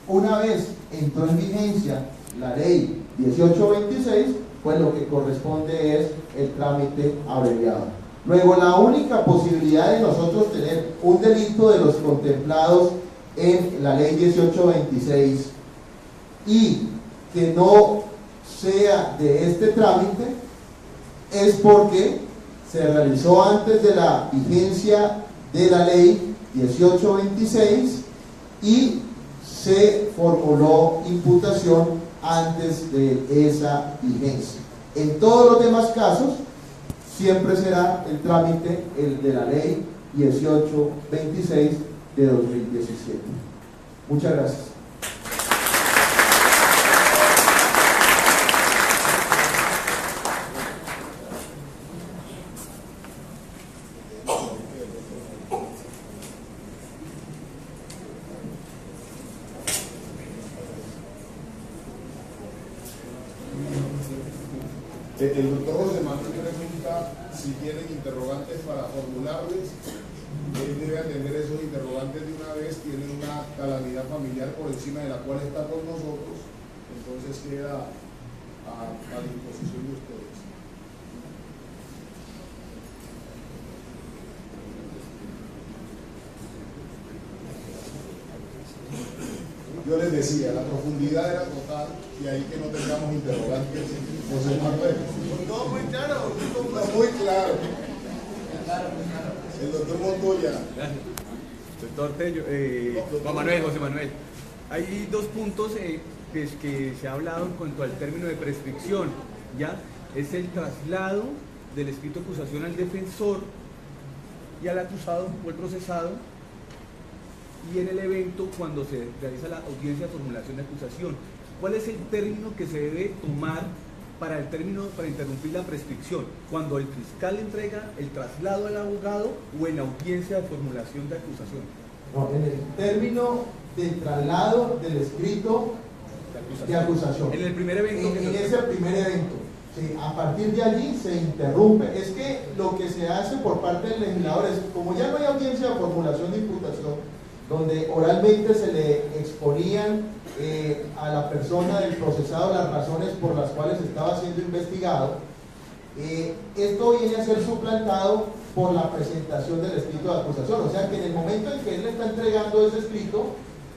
una vez entró en vigencia la ley 1826, pues lo que corresponde es el trámite abreviado. Luego, la única posibilidad de nosotros tener un delito de los contemplados en la ley 1826 y que no sea de este trámite es porque se realizó antes de la vigencia de la ley 1826 y se formuló imputación antes de esa vigencia. En todos los demás casos, siempre será el trámite el de la ley 1826 de 2017. Muchas gracias. El doctor José Manuel pregunta si tienen interrogantes para formularles. Él debe atender esos interrogantes de una vez. Tiene una calamidad familiar por encima de la cual está con nosotros, entonces queda a disposición de ustedes. Yo les decía, la profundidad era total y ahí que no tengamos interrogantes. José Manuel. Todo muy claro. Muy claro. El doctor Montoya. Gracias. Doctor Tello, José Manuel. Hay dos puntos pues, que se ha hablado en cuanto al término de prescripción. ¿Ya? Es el traslado del escrito de acusación al defensor y al acusado o el procesado, y en el evento cuando se realiza la audiencia de formulación de acusación. ¿Cuál es el término que se debe tomar para interrumpir la prescripción? Cuando el fiscal entrega el traslado al abogado o en la audiencia de formulación de acusación. No, en el término del traslado del escrito de acusación. En el primer evento. En ese primer evento. Sí, a partir de allí se interrumpe. Es que lo que se hace por parte del legislador es, como ya no hay audiencia de formulación de imputación, donde oralmente se le exponían a la persona del procesado las razones por las cuales estaba siendo investigado, esto viene a ser suplantado por la presentación del escrito de acusación. O sea que en el momento en que él le está entregando ese escrito,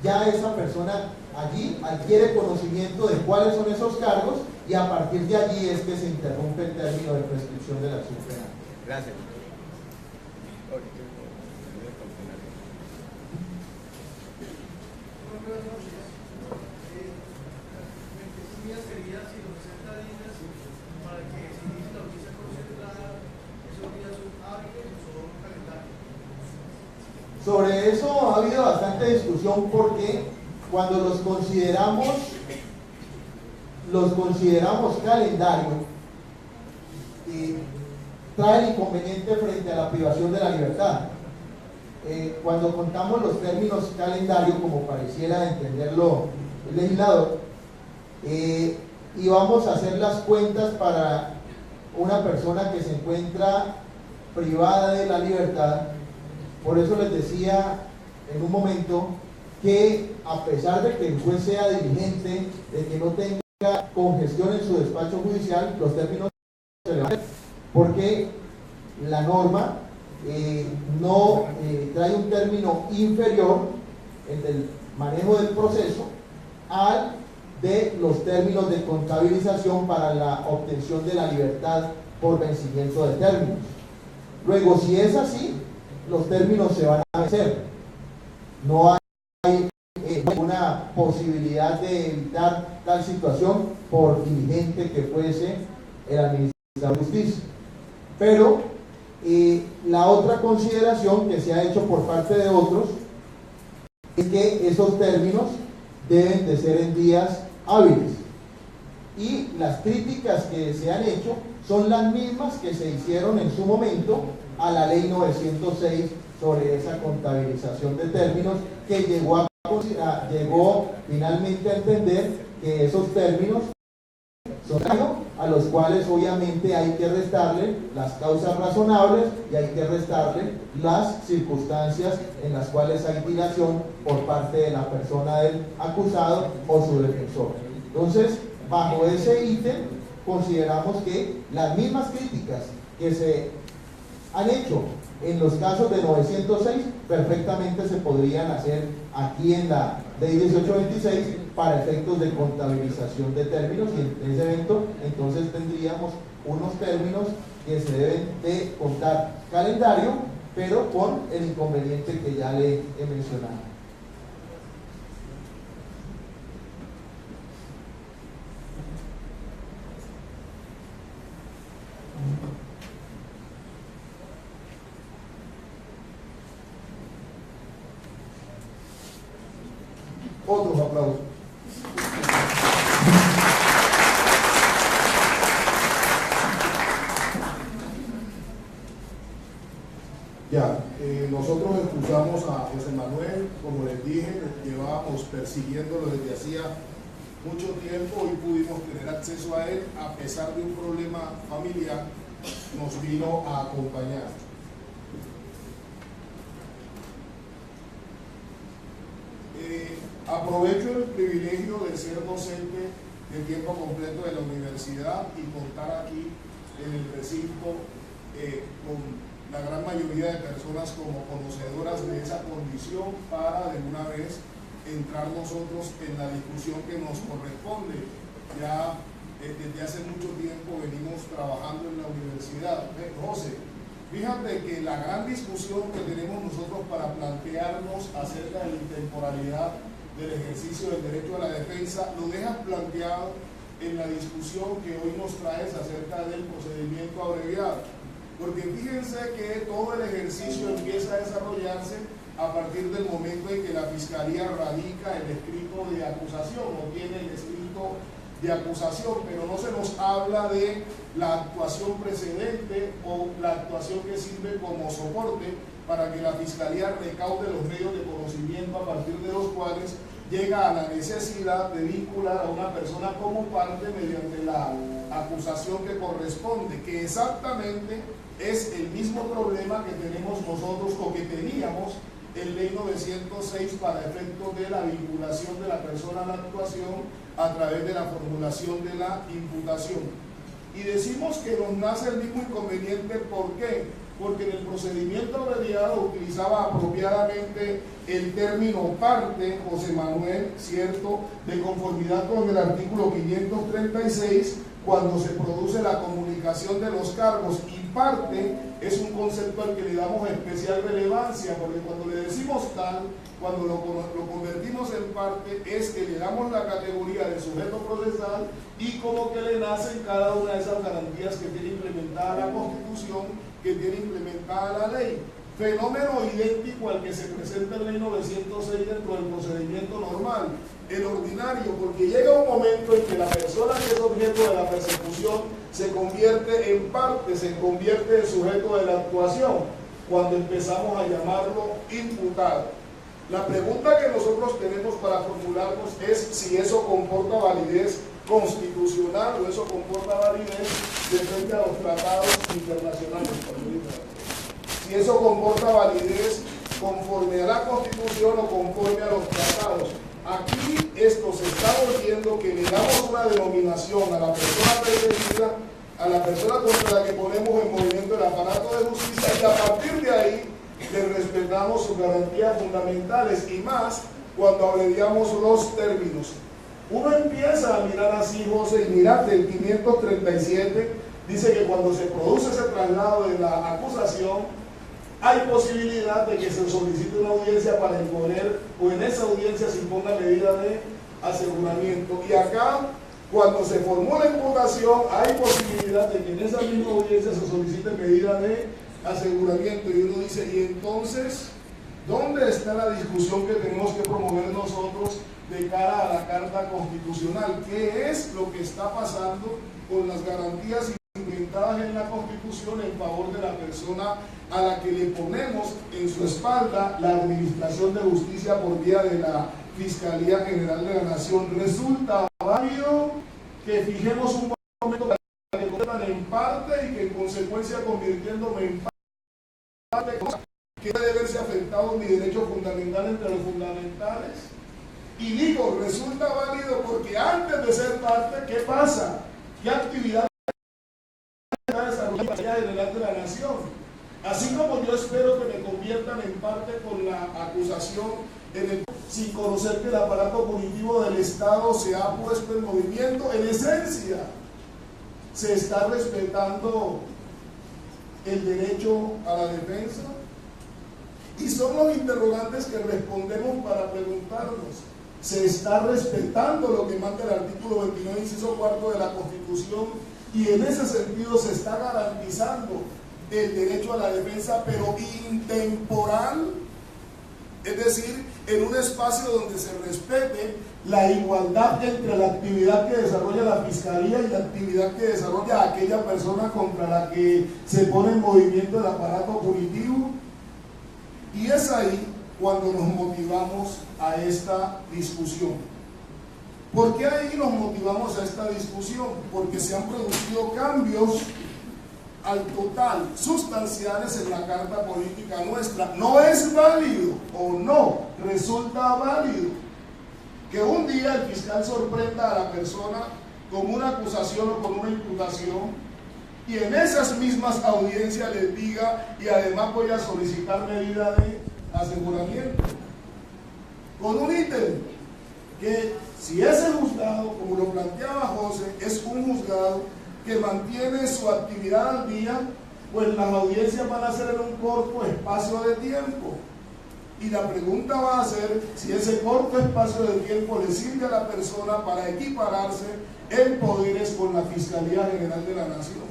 ya esa persona allí adquiere conocimiento de cuáles son esos cargos y a partir de allí es que se interrumpe el término de prescripción de la acción penal. Gracias. Sobre eso ha habido bastante discusión porque cuando los consideramos calendario, trae el inconveniente frente a la privación de la libertad. Cuando contamos los términos calendario, como pareciera entenderlo el legislador, y vamos a hacer las cuentas para una persona que se encuentra privada de la libertad, por eso les decía en un momento que a pesar de que el juez sea diligente, de que no tenga congestión en su despacho judicial, los términos se le van a hacer, porque la norma no trae un término inferior en el manejo del proceso al de los términos de contabilización para la obtención de la libertad por vencimiento de términos. Luego, si es así, los términos se van a vencer. No hay una posibilidad de evitar tal situación por diligente que fuese el administrador de justicia. Pero la otra consideración que se ha hecho por parte de otros es que esos términos deben de ser en días hábiles, y las críticas que se han hecho son las mismas que se hicieron en su momento a la ley 906 sobre esa contabilización de términos, que llegó finalmente a entender que esos términos son a los cuales obviamente hay que restarle las causas razonables y hay que restarle las circunstancias en las cuales hay dilación por parte de la persona del acusado o su defensor. Entonces, bajo ese ítem, consideramos que las mismas críticas que se han hecho en los casos de 906 perfectamente se podrían hacer aquí en la ley 1826 para efectos de contabilización de términos, y en ese evento entonces tendríamos unos términos que se deben de contar calendario, pero con el inconveniente que ya le he mencionado. Otros aplausos. Ya, nosotros expulsamos a José Manuel, como les dije, llevábamos persiguiéndolo desde hacía mucho tiempo y pudimos tener acceso a él, a pesar de un problema familiar, nos vino a acompañar. Aprovecho el privilegio de ser docente de tiempo completo de la universidad y contar aquí en el recinto con la gran mayoría de personas como conocedoras de esa condición para de una vez entrar nosotros en la discusión que nos corresponde. Ya desde hace mucho tiempo venimos trabajando en la universidad. José, fíjate que la gran discusión que tenemos nosotros para plantearnos acerca de la intemporalidad del ejercicio del derecho a la defensa lo dejas planteado en la discusión que hoy nos traes acerca del procedimiento abreviado. Porque fíjense que todo el ejercicio empieza a desarrollarse a partir del momento en que la Fiscalía radica el escrito de acusación o tiene el escrito de acusación, pero no se nos habla de la actuación precedente o la actuación que sirve como soporte para que la Fiscalía recaude los medios de conocimiento a partir de los cuales llega a la necesidad de vincular a una persona como parte mediante la acusación que corresponde, que exactamente es el mismo problema que tenemos nosotros o que teníamos en ley 906 para efectos de la vinculación de la persona a la actuación a través de la formulación de la imputación. Y decimos que nos nace el mismo inconveniente, ¿por qué? Porque en el procedimiento abreviado utilizaba apropiadamente el término parte, José Manuel, ¿cierto?, de conformidad con el artículo 536, cuando se produce la comunicación de los cargos, y parte es un concepto al que le damos especial relevancia, porque cuando le decimos tal, cuando lo convertimos en parte, es que le damos la categoría de sujeto procesal y como que le nacen cada una de esas garantías que tiene implementada la Constitución, que tiene implementada la ley. fenómeno idéntico al que se presenta en ley 906 dentro del procedimiento normal, el ordinario, porque llega un momento en que la persona que es objeto de la persecución se convierte en parte, se convierte en sujeto de la actuación, cuando empezamos a llamarlo imputado. La pregunta que nosotros tenemos para formularnos es si eso comporta validez constitucional o eso comporta validez de frente a los tratados internacionales. Si eso comporta validez conforme a la Constitución o conforme a los tratados. Aquí esto se está volviendo que le damos una denominación a la persona perseguida, a la persona contra la que ponemos en movimiento el aparato de justicia, y a partir de ahí le respetamos sus garantías fundamentales, y más cuando abreviamos los términos. Uno empieza a mirar así, José, y mirate, el 537 dice que cuando se produce ese traslado de la acusación, hay posibilidad de que se solicite una audiencia para imponer, o en esa audiencia se imponga medida de aseguramiento. Y acá, cuando se formó la imputación, hay posibilidad de que en esa misma audiencia se solicite medida de aseguramiento. Y uno dice, ¿y entonces dónde está la discusión que tenemos que promover nosotros de cara a la Carta Constitucional? ¿Qué es lo que está pasando con las garantías implementadas en la Constitución en favor de la persona a la que le ponemos en su espalda la administración de justicia por vía de la Fiscalía General de la Nación? ¿Resulta válido que fijemos un momento para que conviertan en parte y que en consecuencia, convirtiéndome en parte, que debe verse afectado mi derecho fundamental entre los fundamentales? Y digo, resulta válido porque antes de ser parte, ¿qué pasa? ¿Qué actividad está desarrollando la Fiscalía General de la Nación? Así como yo espero que me conviertan en parte con la acusación, sin conocer que el aparato punitivo del Estado se ha puesto en movimiento, en esencia se está respetando el derecho a la defensa. Y son los interrogantes que respondemos para preguntarnos: ¿se está respetando lo que manda el artículo 29, inciso cuarto de la Constitución? Y en ese sentido se está garantizando el derecho a la defensa, pero intemporal, es decir, en un espacio donde se respete la igualdad entre la actividad que desarrolla la Fiscalía y la actividad que desarrolla aquella persona contra la que se pone en movimiento el aparato punitivo. Y es ahí cuando nos motivamos a esta discusión. ¿Por qué ahí nos motivamos a esta discusión? Porque se han producido cambios al total, sustanciales en la Carta Política nuestra. No es válido, o no resulta válido, que un día el fiscal sorprenda a la persona con una acusación o con una imputación, y en esas mismas audiencias les diga, y además voy a solicitar medida de aseguramiento, con un ítem que, si es el juzgado, como lo planteaba José, es un juzgado que mantiene su actividad al día, pues las audiencias van a ser en un corto espacio de tiempo. Y la pregunta va a ser si ese corto espacio de tiempo le sirve a la persona para equipararse en poderes con la Fiscalía General de la Nación.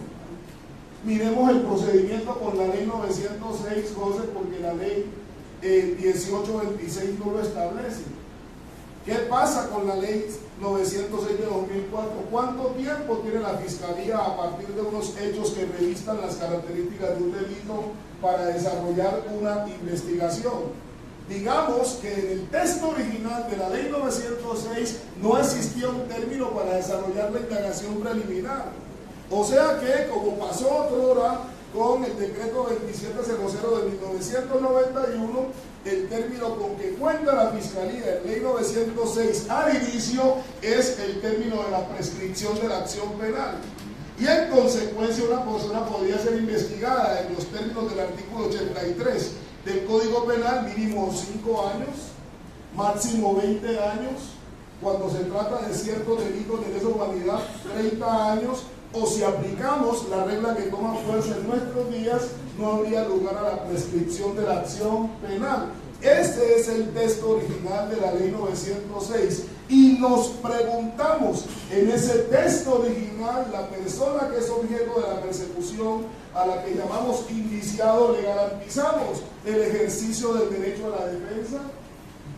Miremos el procedimiento con la ley 906, José, porque la ley 1826 no lo establece. ¿Qué pasa con la ley 906 de 2004? ¿Cuánto tiempo tiene la Fiscalía a partir de unos hechos que revistan las características de un delito para desarrollar una investigación? Digamos que en el texto original de la ley 906 no existía un término para desarrollar la indagación preliminar. O sea que, como pasó otrora con el decreto 2700 de 1991, el término con que cuenta la Fiscalía en ley 906 al inicio es el término de la prescripción de la acción penal. Y en consecuencia una persona podría ser investigada en los términos del artículo 83 del Código Penal, mínimo 5 años, máximo 20 años, cuando se trata de ciertos delitos de lesa humanidad, 30 años, o si aplicamos la regla que toma fuerza en nuestros días, no habría lugar a la prescripción de la acción penal. Este es el texto original de la ley 906. Y nos preguntamos, en ese texto original, la persona que es objeto de la persecución, a la que llamamos indiciado, ¿le garantizamos el ejercicio del derecho a la defensa?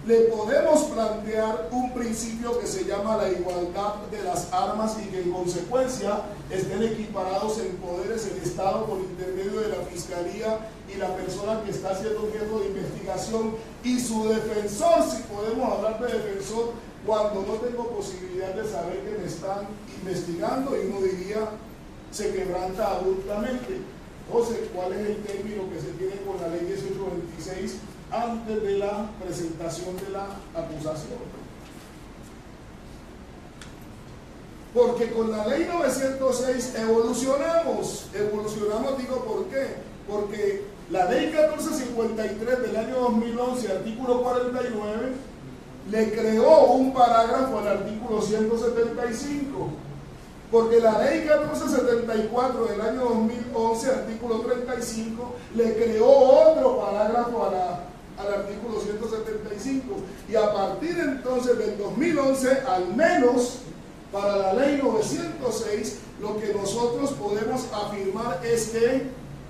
Le podemos plantear un principio que se llama la igualdad de las armas y que en consecuencia estén equiparados en poderes el Estado por intermedio de la Fiscalía y la persona que está siendo objeto de investigación y su defensor, si podemos hablar de defensor, cuando no tengo posibilidad de saber que me están investigando, y uno diría, se quebranta abruptamente. Entonces, ¿cuál es el término que se tiene con la ley 1826 antes de la presentación de la acusación? Porque con la ley 906 evolucionamos, digo, ¿por qué? Porque la ley 1453 del año 2011, artículo 49, le creó un parágrafo al artículo 175, porque la ley 1474 del año 2011, artículo 35, le creó otro parágrafo al artículo 175, y a partir entonces del 2011, al menos para la ley 906, lo que nosotros podemos afirmar es que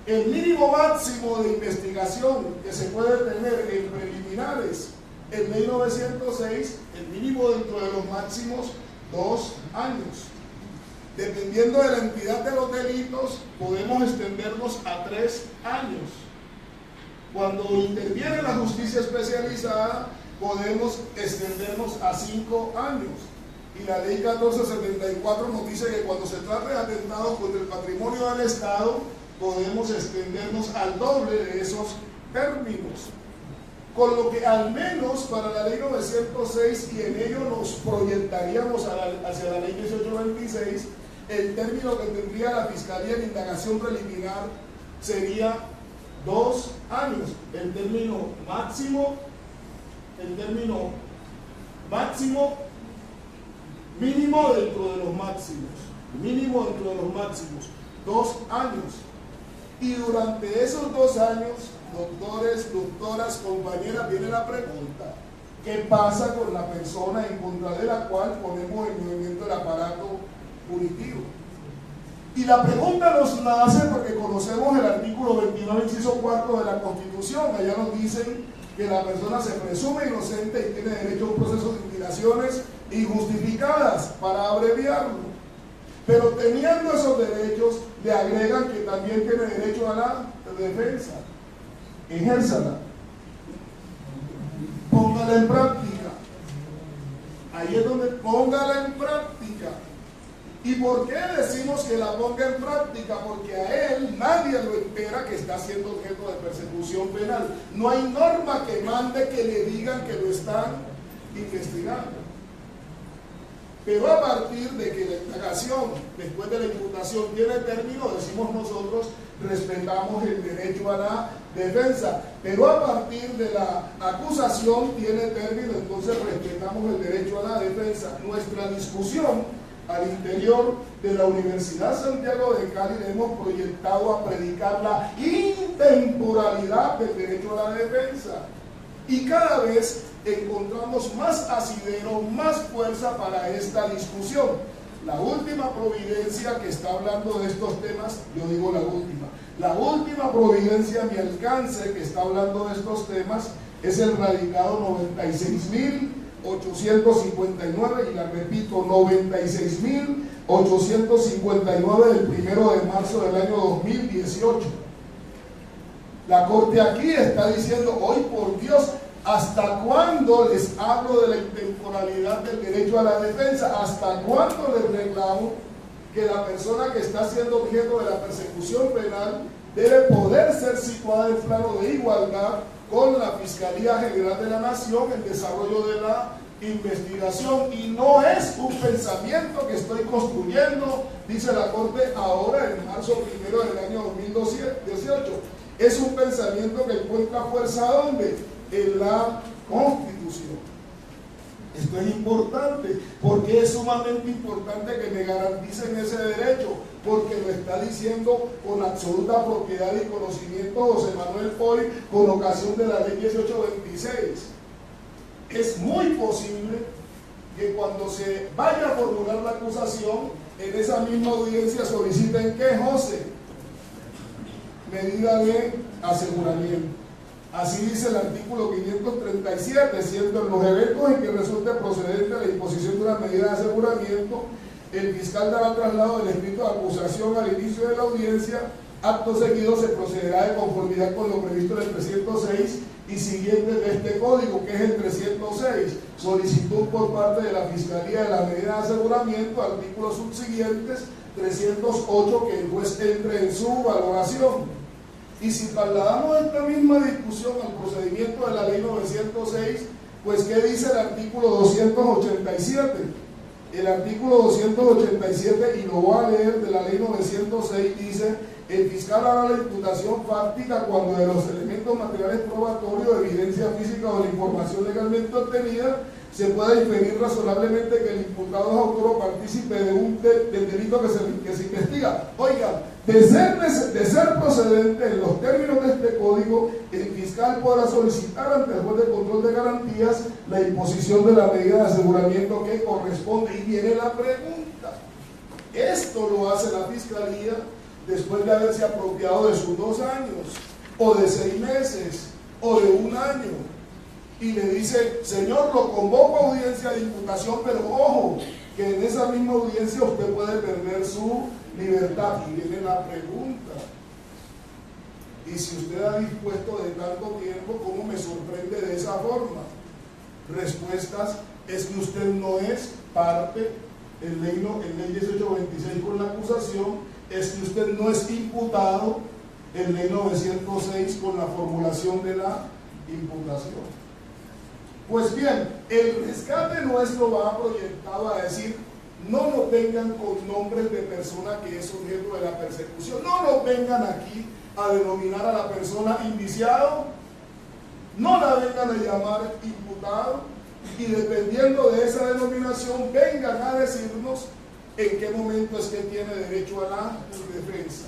el mínimo máximo de investigación que se puede tener en preliminares en ley 906, el mínimo dentro de los máximos, 2 años. Dependiendo de la entidad de los delitos, podemos extendernos a 3 años. Cuando interviene la justicia especializada, podemos extendernos a 5 años. Y la ley 1474 nos dice que cuando se trata de atentados contra el patrimonio del Estado, podemos extendernos al doble de esos términos. Con lo que al menos para la ley 906, y en ello nos proyectaríamos hacia la ley 1826, el término que tendría la Fiscalía en indagación preliminar sería 2 años. El término máximo, mínimo dentro de los máximos, 2 años. Y durante esos 2 años, doctores, doctoras, compañeras, viene la pregunta: ¿qué pasa con la persona en contra de la cual ponemos en movimiento el aparato punitivo? Y la pregunta nos nace porque conocemos el artículo 29, inciso 4 de la Constitución. Allá nos dicen que la persona se presume inocente y tiene derecho a un proceso de indagaciones injustificadas, para abreviarlo. Pero teniendo esos derechos, le agregan que también tiene derecho a la defensa. Ejérzala, póngala en práctica. Ahí es donde póngala en práctica. ¿Y por qué decimos que la ponga en práctica? Porque a él nadie lo espera que está siendo objeto de persecución penal. No hay norma que mande que le digan que lo están investigando. Pero a partir de que la indagación, después de la imputación, tiene término, decimos nosotros, respetamos el derecho a la defensa. Pero a partir de la acusación tiene término, entonces respetamos el derecho a la defensa. Nuestra discusión al interior de la Universidad Santiago de Cali le hemos proyectado a predicar la intemporalidad del derecho a la defensa. Y cada vez encontramos más asidero, más fuerza para esta discusión. La última providencia que está hablando de estos temas, yo digo la última providencia a mi alcance que está hablando de estos temas es el radicado 96.859, y la repito, 96.859 del 1 de marzo del año 2018. La Corte aquí está diciendo, hoy por Dios, ¿hasta cuándo les hablo de la intemporalidad del derecho a la defensa? ¿Hasta cuándo les reclamo que la persona que está siendo objeto de la persecución penal debe poder ser situada en plano de igualdad con la Fiscalía General de la Nación en desarrollo de la investigación? Y no es un pensamiento que estoy construyendo, dice la Corte ahora en marzo 1 del año 2018. Es un pensamiento que encuentra fuerza ¿dónde? En la Constitución. Esto es importante, porque es sumamente importante que me garanticen ese derecho, porque lo está diciendo con absoluta propiedad y conocimiento José Manuel Foy con ocasión de la ley 1826. Es muy posible que cuando se vaya a formular la acusación, en esa misma audiencia soliciten que José, medida de aseguramiento. Así dice el artículo 537, siendo en los eventos en que resulte procedente la imposición de una medida de aseguramiento, el fiscal dará traslado del escrito de acusación al inicio de la audiencia. Acto seguido se procederá de conformidad con lo previsto en el 306 y siguiente de este código, que es el 306, solicitud por parte de la Fiscalía de la medida de aseguramiento, artículos subsiguientes, 308, que el juez entre en su valoración. Y si trasladamos esta misma discusión al procedimiento de la ley 906, pues ¿qué dice el artículo 287? El artículo 287, y lo voy a leer, de la ley 906, dice: el fiscal hará la imputación fáctica cuando de los elementos materiales probatorios, evidencia física o la información legalmente obtenida, se pueda inferir razonablemente que el imputado es autor o partícipe del delito que se investiga. Oigan, de ser procedente en los términos de este código, el fiscal podrá solicitar ante el juez de control de garantías la imposición de la medida de aseguramiento que corresponde. Y viene la pregunta: ¿esto lo hace la Fiscalía después de haberse apropiado de sus 2 años, o de 6 meses, o de 1 año? Y le dice: señor, lo convoco a audiencia de imputación, pero ojo, que en esa misma audiencia usted puede perder su libertad. Y viene la pregunta: y si usted ha dispuesto de tanto tiempo, ¿cómo me sorprende de esa forma? Respuestas: es que usted no es parte en ley 1826 con la acusación, es que usted no es imputado en ley 906 con la formulación de la imputación. Pues bien, el rescate nuestro va proyectado a decir: no nos vengan con nombres de persona que es objeto de la persecución, no nos vengan aquí a denominar a la persona indiciado, no la vengan a llamar imputado, y dependiendo de esa denominación vengan a decirnos en qué momento es que tiene derecho a la defensa.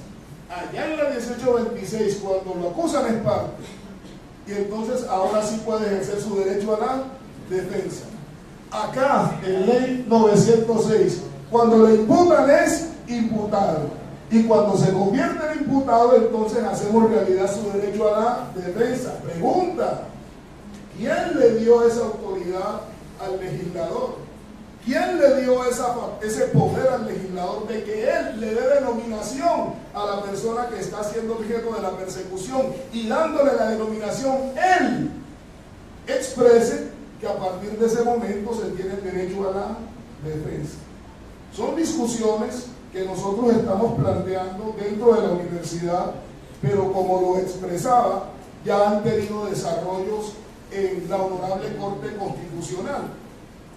Allá en la 1826, cuando lo acusan es parte, y entonces ahora sí puede ejercer su derecho a la defensa. Acá, en ley 906, cuando le imputan es imputado, y cuando se convierte en imputado, entonces hacemos realidad su derecho a la defensa. Pregunta: ¿quién le dio esa autoridad al legislador? ¿Quién le dio ese poder al legislador de que él le dé denominación a la persona que está siendo objeto de la persecución, y dándole la denominación él exprese que a partir de ese momento se tiene el derecho a la defensa? Son discusiones que nosotros estamos planteando dentro de la universidad, pero como lo expresaba, ya han tenido desarrollos en la Honorable Corte Constitucional.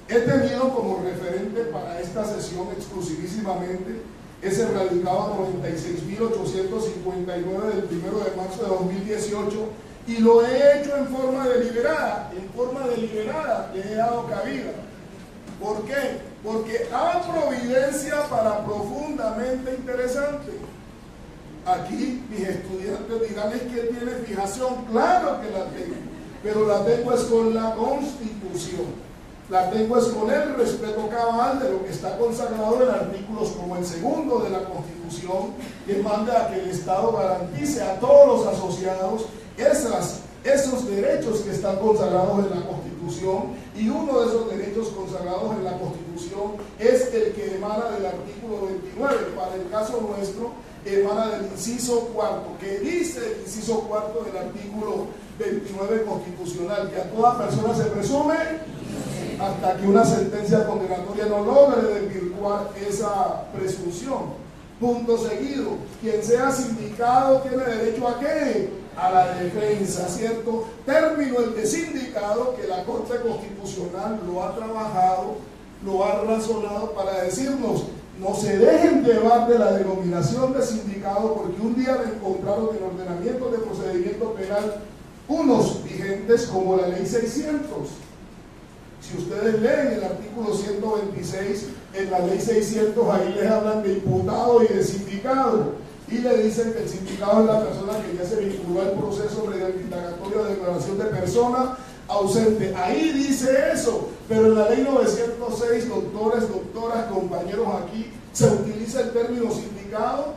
He tenido como referente para esta sesión exclusivísimamente ese radicado 96.859 del 1 de marzo de 2018, y lo he hecho en forma deliberada, le he dado cabida. ¿Por qué? Porque hay providencia para profundamente interesante. Aquí mis estudiantes dirán: es que tiene fijación. Claro que la tengo, pero la tengo es con la Constitución. La tengo es con el respeto cabal de lo que está consagrado en artículos como el 2º de la Constitución, que manda a que el Estado garantice a todos los asociados esos derechos que están consagrados en la Constitución, y uno de esos derechos consagrados en la Constitución es el que emana del artículo 29. Para el caso nuestro, emana del inciso 4, que dice el inciso 4 del artículo 29 constitucional, que a toda persona se presume hasta que una sentencia condenatoria no logre desvirtuar esa presunción. Punto seguido: quien sea sindicado tiene derecho ¿a qué? A la defensa, ¿cierto? Término el de sindicado, que la Corte Constitucional lo ha trabajado, lo ha razonado para decirnos: no se dejen llevar de la denominación de sindicado, porque un día le encontraron en ordenamiento de procedimiento penal unos vigentes como la ley 600. Si ustedes leen el artículo 126, en la ley 600, ahí les hablan de imputado y de sindicado, y le dicen que el sindicado es la persona que ya se vinculó al proceso mediante indagatoria de declaración de persona ausente. Ahí dice eso, Pero en la ley 906, doctores, doctoras, compañeros aquí, ¿se utiliza el término sindicado?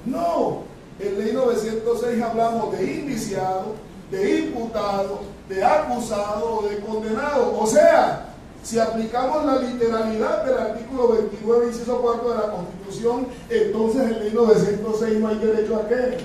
No. En ley 906 hablamos de indiciado, de imputado, de acusado o de condenado. O sea, si aplicamos la literalidad del artículo 29, inciso 4 de la Constitución, entonces en ley 906 no hay derecho a qué,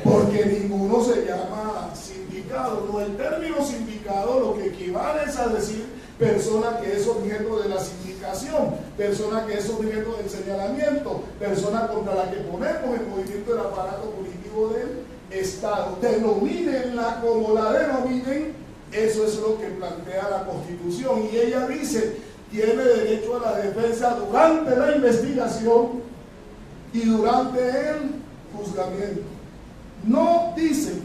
porque ninguno se llama sindicado. No, el término sindicado lo que equivale es a decir persona que es objeto de la sindicación, persona que es objeto del señalamiento, persona contra la que ponemos en movimiento el aparato punitivo del Estado. Denomínenla como la denominen, eso es lo que plantea la Constitución. Y ella dice, tiene derecho a la defensa durante la investigación y durante el juzgamiento. No dice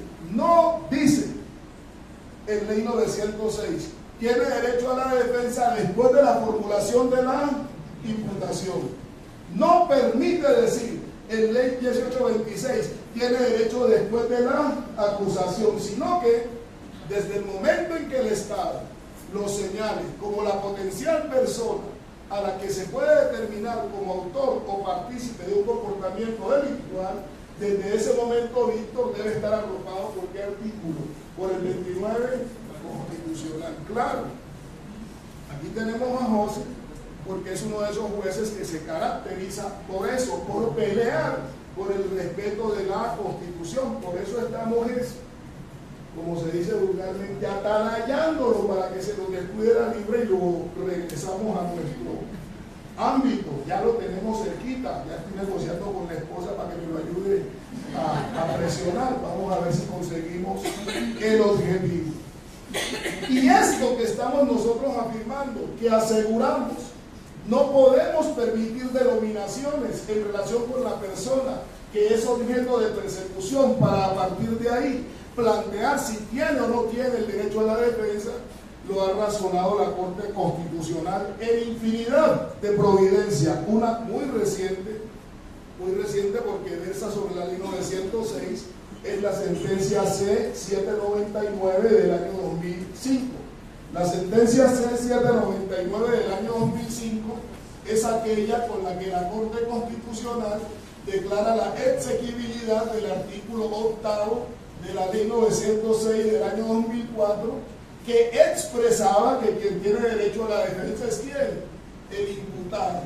en ley 906, tiene derecho a la defensa después de la formulación de la imputación. No permite decir en ley 1826, tiene derecho después de la acusación, sino que desde el momento en que el Estado lo señale como la potencial persona a la que se puede determinar como autor o partícipe de un comportamiento delictual, desde ese momento Víctor debe estar agrupado por qué artículo, por el 29 constitucional. Claro, aquí tenemos a José porque es uno de esos jueces que se caracteriza por eso, por pelear por el respeto de la Constitución. Por eso estamos, como se dice vulgarmente, atalayándolo para que se lo descuide la libre y lo regresamos a nuestro ámbito. Ya lo tenemos cerquita, ya estoy negociando con la esposa para que me lo ayude a presionar. Vamos a ver si conseguimos el objetivo. Y esto que estamos nosotros afirmando, que aseguramos, no podemos permitir denominaciones en relación con la persona que es objeto de persecución para a partir de ahí plantear si tiene o no tiene el derecho a la defensa. Lo ha razonado la Corte Constitucional en infinidad de providencias, una muy reciente porque versa sobre la ley 906, es la sentencia C-799 del año 2005. La sentencia C-799 del año 2005 es aquella con la que la Corte Constitucional declara la exequibilidad del artículo 8º de la ley 906 del año 2004, que expresaba que quien tiene derecho a la defensa es ¿quién? El imputado.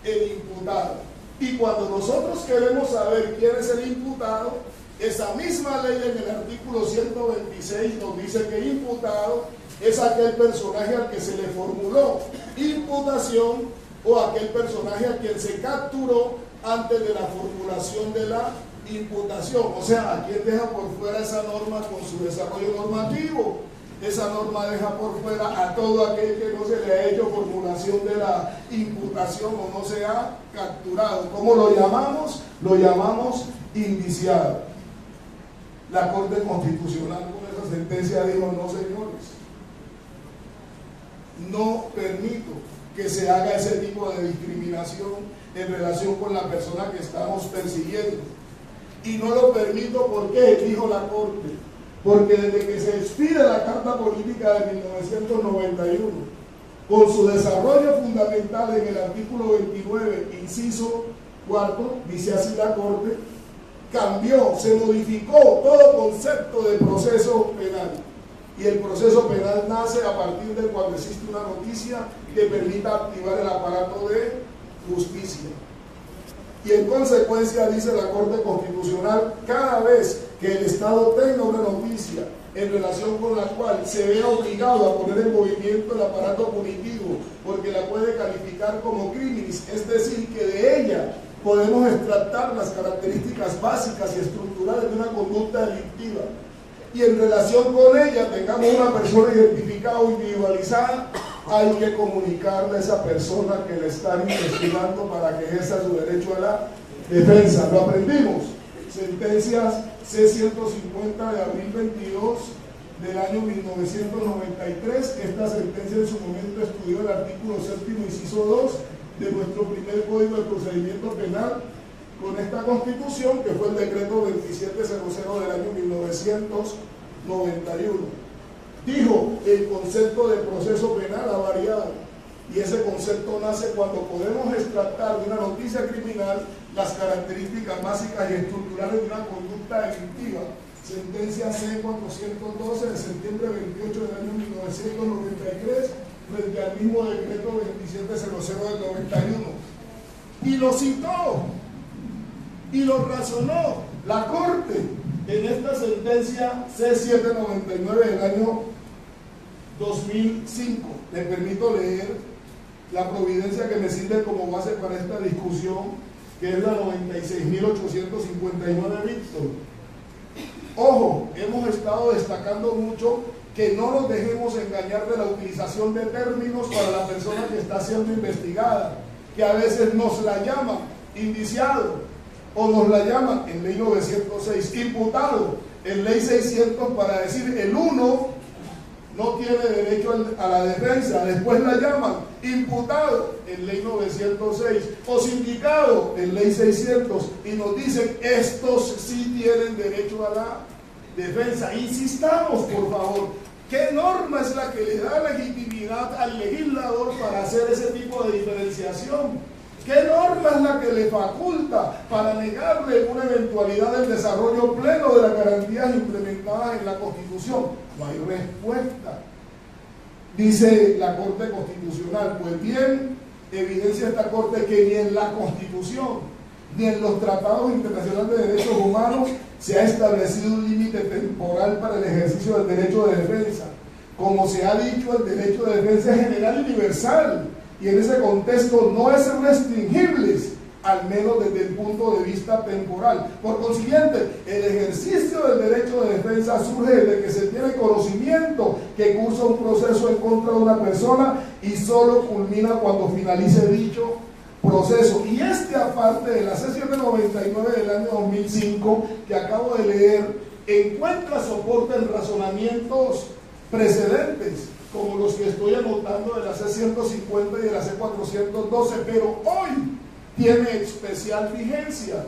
El imputado. Y cuando nosotros queremos saber quién es el imputado, esa misma ley en el artículo 126 nos dice que imputado es aquel personaje al que se le formuló imputación o aquel personaje a quien se capturó antes de la formulación de la imputación. O sea, ¿a quién deja por fuera esa norma con su desarrollo normativo? Esa norma deja por fuera a todo aquel que no se le ha hecho formulación de la imputación o no se ha capturado. ¿Cómo lo llamamos? Lo llamamos indiciado. La Corte Constitucional con esa sentencia dijo, no señores, no permito que se haga ese tipo de discriminación en relación con la persona que estamos persiguiendo. Y no lo permito, ¿por qué? Dijo la Corte. Porque desde que se expide la Carta Política de 1991, con su desarrollo fundamental en el artículo 29, inciso 4, dice así la Corte, cambió, se modificó todo concepto de proceso penal. Y el proceso penal nace a partir de cuando existe una noticia que permita activar el aparato de justicia. Y en consecuencia, dice la Corte Constitucional, cada vez que el Estado tenga una noticia en relación con la cual se vea obligado a poner en movimiento el aparato punitivo porque la puede calificar como criminis, es decir, que de ella podemos extractar las características básicas y estructurales de una conducta delictiva, y en relación con ella tengamos una persona identificada o individualizada, hay que comunicarle a esa persona que le están investigando para que ejerza su derecho a la defensa. Lo aprendimos. Sentencias C-150 de abril 22 del año 1993. Esta sentencia en su momento estudió el artículo 7º, inciso 2 de nuestro primer Código de Procedimiento Penal con esta Constitución, que fue el decreto 2700 del año 1991. Dijo, el concepto de proceso penal ha variado. Y ese concepto nace cuando podemos extractar de una noticia criminal las características básicas y estructurales de una conducta delictiva. Sentencia C-412 de septiembre 28 del año 1993, frente al mismo decreto 2700 del 91. Y lo citó, y lo razonó la Corte en esta sentencia C-799 del año 2005. Le permito leer la providencia que me sirve como base para esta discusión, que es la 96.859 Víctor. Ojo, hemos estado destacando mucho que no nos dejemos engañar de la utilización de términos para la persona que está siendo investigada, que a veces nos la llaman indiciado, o nos la llaman en ley 906 imputado, en ley 600 para decir el uno no tiene derecho a la defensa, después la llaman imputado en ley 906 o sindicado en ley 600 y nos dicen estos sí tienen derecho a la defensa. Insistamos, por favor, ¿qué norma es la que le da legitimidad al legislador para hacer ese tipo de diferenciación? ¿Qué norma es la que le faculta para negarle una eventualidad del desarrollo pleno de las garantías implementadas en la Constitución? No hay respuesta. Dice la Corte Constitucional, pues bien, evidencia esta Corte que ni en la Constitución ni en los tratados internacionales de derechos humanos se ha establecido un límite temporal para el ejercicio del derecho de defensa. Como se ha dicho, el derecho de defensa es general y universal, y en ese contexto no es restringible, al menos desde el punto de vista temporal. Por consiguiente, el ejercicio del derecho de defensa surge desde que se tiene conocimiento que cursa un proceso en contra de una persona y solo culmina cuando finalice dicho proceso. Y aparte de la C-799 del año 2005 que acabo de leer, encuentra soporte en razonamientos precedentes, como los que estoy anotando de la C-150 y de la C-412, pero hoy tiene especial vigencia.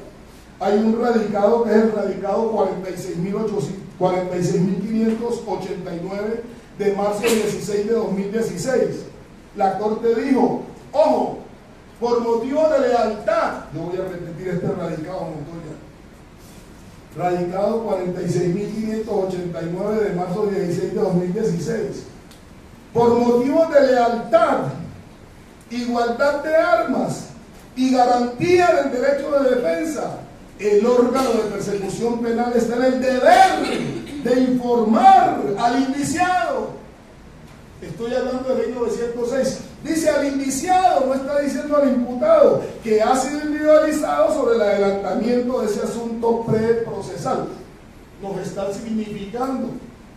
Hay un radicado que es el radicado 46.589 de marzo 16 de 2016. La Corte dijo, ojo, por motivo de lealtad, yo voy a repetir este radicado, Montoya, radicado 46.589 de marzo 16 de 2016. Por motivos de lealtad, igualdad de armas y garantía del derecho de defensa, el órgano de persecución penal está en el deber de informar al indiciado. Estoy hablando de ley 906. Dice al indiciado, no está diciendo al imputado, que ha sido individualizado sobre el adelantamiento de ese asunto preprocesal. Nos está significando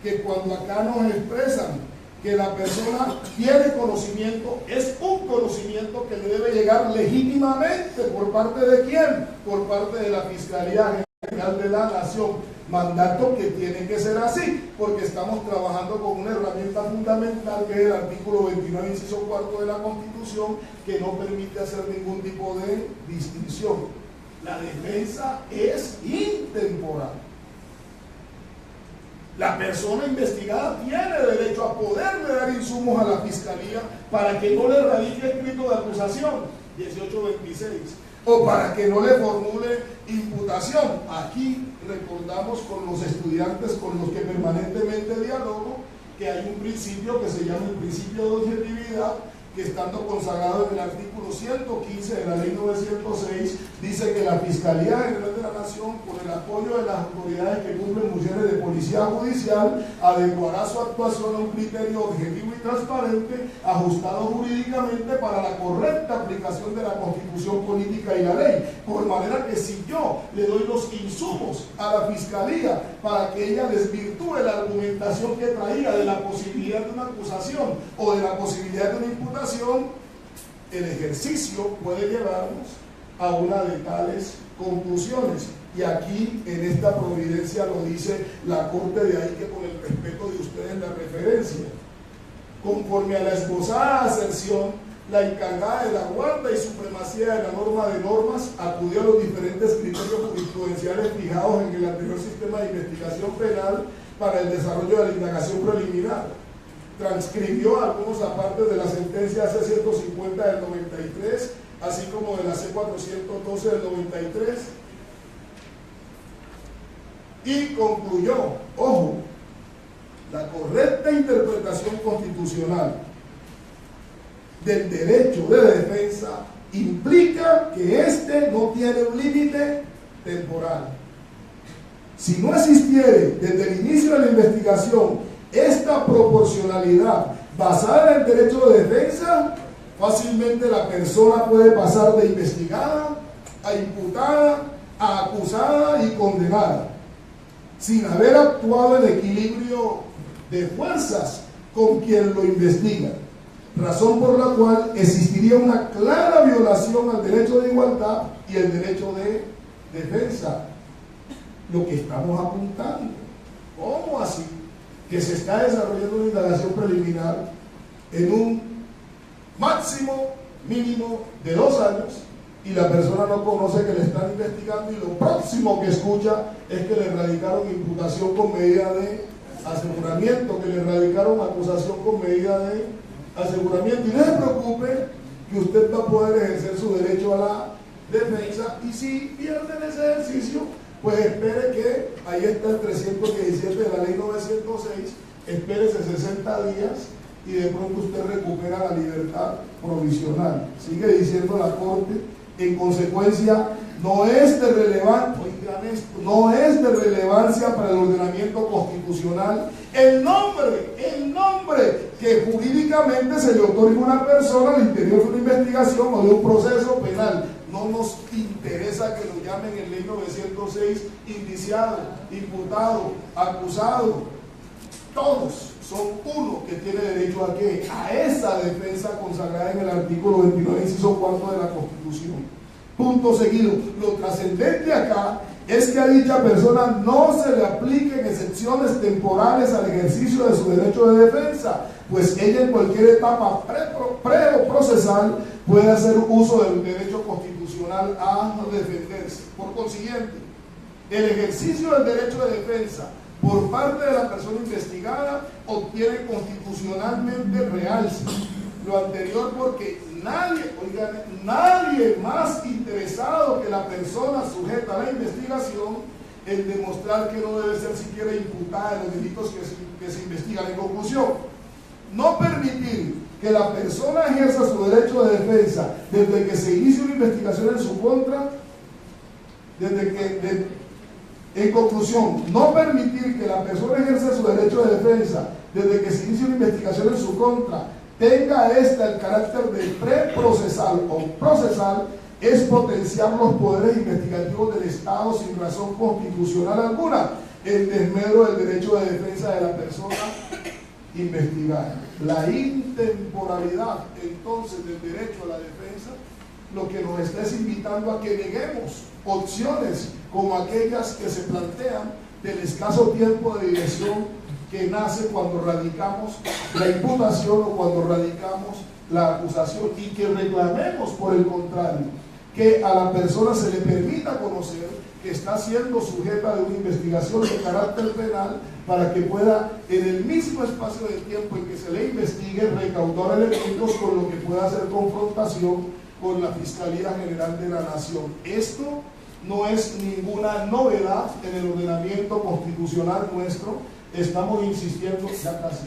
que cuando acá nos expresan que la persona tiene conocimiento, es un conocimiento que le debe llegar legítimamente. ¿Por parte de quién? Por parte de la Fiscalía General de la Nación. Mandato que tiene que ser así, porque estamos trabajando con una herramienta fundamental que es el artículo 29, inciso 4 de la Constitución, que no permite hacer ningún tipo de distinción. La defensa es intemporal. La persona investigada tiene derecho a poderle dar insumos a la Fiscalía para que no le radique escrito de acusación 1826 o para que no le formule imputación. Aquí recordamos con los estudiantes con los que permanentemente dialogo que hay un principio que se llama el principio de objetividad, que estando consagrado en el artículo 115 de la ley 906, dice que la Fiscalía General de la Nación, con el apoyo de las autoridades que cumplen funciones de policía judicial, adecuará su actuación a un criterio objetivo y transparente, ajustado jurídicamente para la correcta aplicación de la Constitución política y la ley. Por manera que si yo le doy los insumos a la Fiscalía para que ella desvirtúe la argumentación que traía de la posibilidad de una acusación o de la posibilidad de una imputación, el ejercicio puede llevarnos a una de tales conclusiones. Y aquí en esta providencia lo dice la Corte, de ahí que con el respeto de ustedes la referencia. Conforme a la esbozada aserción, la encargada de la guarda y supremacía de la norma de normas acudió a los diferentes criterios jurisprudenciales fijados en el anterior sistema de investigación penal para el desarrollo de la indagación preliminar. Transcribió algunos apartes de la sentencia C-150 del 93, así como de la C-412 del 93, y concluyó, ojo, la correcta interpretación constitucional del derecho de defensa implica que éste no tiene un límite temporal. Si no existiere desde el inicio de la investigación esta proporcionalidad basada en el derecho de defensa, fácilmente la persona puede pasar de investigada a imputada, a acusada y condenada, sin haber actuado en equilibrio de fuerzas con quien lo investiga, razón por la cual existiría una clara violación al derecho de igualdad y el derecho de defensa. Lo que estamos apuntando. ¿Cómo así? Que se está desarrollando una indagación preliminar en un máximo mínimo de 2 años y la persona no conoce que le están investigando, y lo próximo que escucha es que le radicaron imputación con medida de aseguramiento, que le radicaron acusación con medida de aseguramiento. Y no se preocupe, que usted va a poder ejercer su derecho a la defensa, y si pierden ese ejercicio, pues espere que ahí está el 317 de la ley 906, espérese 60 días y de pronto usted recupera la libertad provisional. Sigue diciendo la Corte, en consecuencia, no es de relevancia, oigan esto, no es de relevancia para el ordenamiento constitucional el nombre que jurídicamente se le otorga a una persona al interior de una investigación o de un proceso penal. No nos interesa que lo llamen en ley 906 indiciado, imputado, acusado. Todos son uno que tiene derecho a ¿qué? A esa defensa consagrada en el artículo 29, inciso 4 de la Constitución. Punto seguido. Lo trascendente acá es que a dicha persona no se le apliquen excepciones temporales al ejercicio de su derecho de defensa, pues ella en cualquier etapa pre o procesal puede hacer uso del derecho constitucional a defenderse. Por consiguiente, el ejercicio del derecho de defensa por parte de la persona investigada obtiene constitucionalmente realce. Lo anterior porque nadie más interesado que la persona sujeta a la investigación en demostrar que no debe ser siquiera imputada de los delitos que se investigan. En conclusión, no permitir que la persona ejerza su derecho de defensa desde que se inicie una investigación en su contra, en conclusión, no permitir que la persona ejerza su derecho de defensa desde que se inicie una investigación en su contra, tenga esta el carácter de preprocesal o procesal, es potenciar los poderes investigativos del Estado sin razón constitucional alguna, en desmedro del derecho de defensa de la persona investigada. La intemporalidad entonces del derecho a la defensa lo que nos está es invitando a que neguemos opciones como aquellas que se plantean del escaso tiempo de dilación que nace cuando radicamos la imputación o cuando radicamos la acusación, y que reclamemos, por el contrario, que a la persona se le permita conocer que está siendo sujeta de una investigación de carácter penal, para que pueda, en el mismo espacio de tiempo en que se le investigue, recaudar elementos con lo que pueda hacer confrontación con la Fiscalía General de la Nación. Esto no es ninguna novedad en el ordenamiento constitucional nuestro. Estamos insistiendo, ya casi,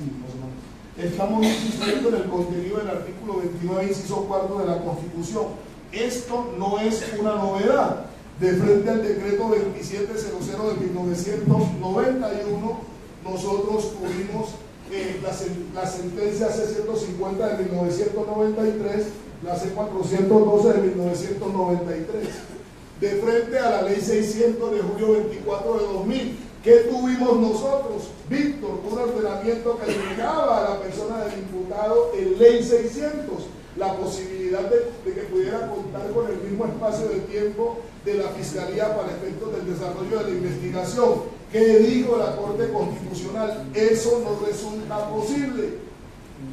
estamos insistiendo en el contenido del artículo 29, inciso 4 de la Constitución. Esto no es una novedad. De frente al decreto 2700 de 1991, nosotros tuvimos la sentencia C-150 de 1993, la C-412 de 1993. De frente a la ley 600 de julio 24 de 2000, ¿qué tuvimos nosotros? Víctor, un ordenamiento que limitaba a la persona del imputado en ley 600, la posibilidad de que pudiera contar con el mismo espacio de tiempo de la Fiscalía para efectos del desarrollo de la investigación. ¿Qué dijo la Corte Constitucional? Eso no resulta posible.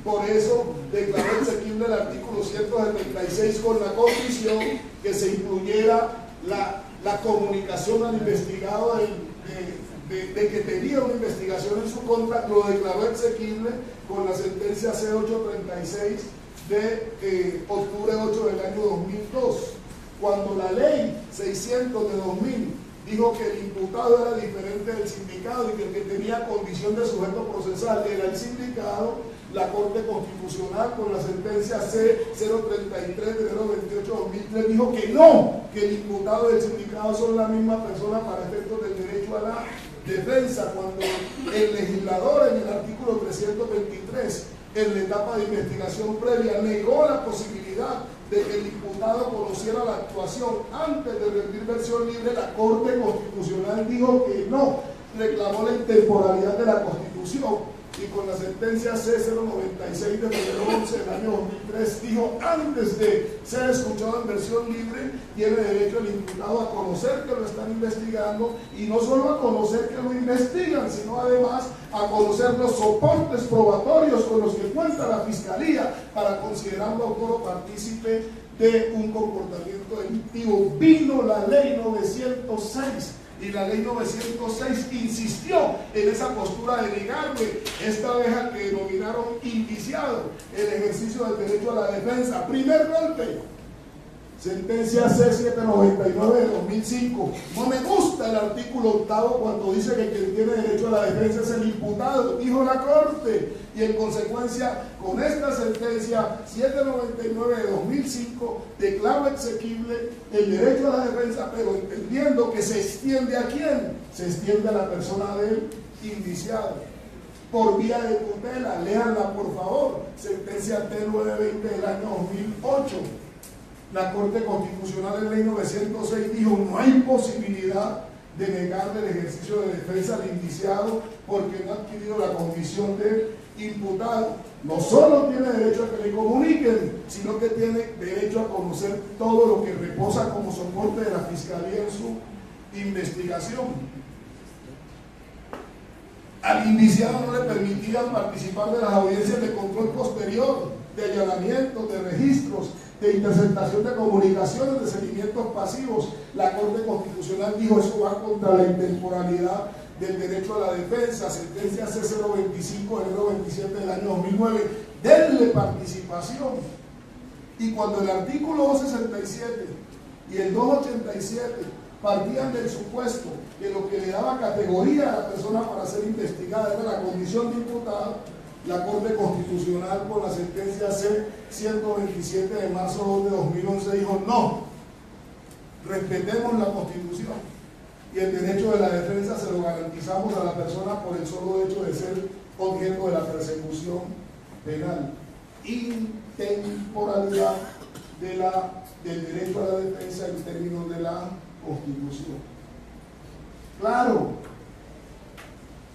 Por eso declaró exequible el artículo 176 con la condición que se incluyera la comunicación al investigado de que tenía una investigación en su contra, lo declaró exequible con la sentencia C-836 de octubre 8 del año 2002. Cuando la ley 600 de 2000 dijo que el imputado era diferente del sindicado y que el que tenía condición de sujeto procesal era el sindicado, la Corte Constitucional con la sentencia C-033 de enero 28 de 2003 dijo que no, que el imputado y el sindicado son la misma persona para efectos del derecho a la defensa, cuando el legislador en el artículo 323, en la etapa de investigación previa, negó la posibilidad de que el imputado conociera la actuación antes de rendir versión libre, la Corte Constitucional dijo que no, reclamó la intemporalidad de la Constitución, y con la sentencia C-096 de febrero 11 del año 2003 dijo, antes de ser escuchado en versión libre, tiene derecho el imputado a conocer que lo están investigando, y no solo a conocer que lo investigan, sino además a conocer los soportes probatorios con los que cuenta la Fiscalía para considerarlo autor o partícipe de un comportamiento delictivo. Vino la ley 906 y la ley 906 insistió en esa postura de negarle esta vez al que denominaron indiciado el ejercicio del derecho a la defensa. Primer golpe, sentencia C-799 de 2005. No me gusta el artículo 8 cuando dice que quien tiene derecho a la defensa es el imputado, dijo la Corte, y en consecuencia con esta sentencia 799 de 2005 declaro exequible el derecho a la defensa, pero entendiendo que se extiende ¿a quién? Se extiende a la persona del indiciado por vía de tutela. Léanla por favor, sentencia T-920 del año 2008. La Corte Constitucional en ley 906 dijo no hay posibilidad de negarle el ejercicio de defensa al indiciado porque no ha adquirido la condición de imputado. No solo tiene derecho a que le comuniquen, sino que tiene derecho a conocer todo lo que reposa como soporte de la Fiscalía en su investigación. Al indiciado no le permitían participar de las audiencias de control posterior, de allanamiento, de registros, de interceptación de comunicaciones, de seguimientos pasivos. La Corte Constitucional dijo eso va contra la intemporalidad del derecho a la defensa. Sentencia C-025 de enero 27 del año 2009. Denle participación. Y cuando el artículo 267 y el 287 partían del supuesto que lo que le daba categoría a la persona para ser investigada era la condición de imputado, la Corte Constitucional con la sentencia C-127 de marzo 2 de 2011 dijo no, respetemos la Constitución y el derecho de la defensa se lo garantizamos a la persona por el solo hecho de ser objeto de la persecución penal. Intemporalidad del derecho a la defensa en términos de la Constitución. Claro,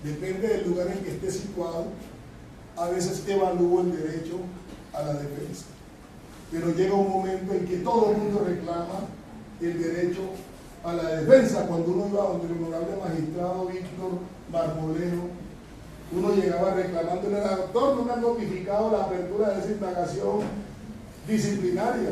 depende del lugar en que esté situado, a veces evalúa el derecho a la defensa, pero llega un momento en que todo el mundo reclama el derecho a la defensa. Cuando uno iba donde el honorable magistrado Víctor Marmolejo, uno llegaba reclamándole al doctor, no me han notificado la apertura de esa indagación disciplinaria,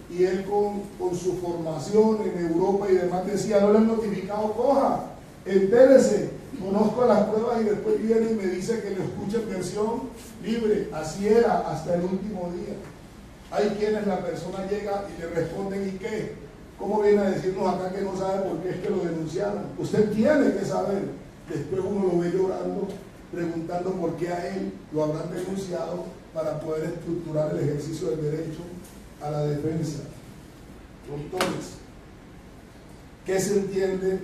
y él con su formación en Europa y demás decía, no le han notificado, coja, entérese, conozco las pruebas y después viene y me dice que le escuche en versión libre. Así era hasta el último día. Hay quienes la persona llega y le responden, ¿y qué? ¿Cómo viene a decirnos acá que no sabe por qué es que lo denunciaron? Usted tiene que saber. Después uno lo ve llorando, preguntando por qué a él lo habrán denunciado para poder estructurar el ejercicio del derecho a la defensa. Doctores, ¿qué se entiende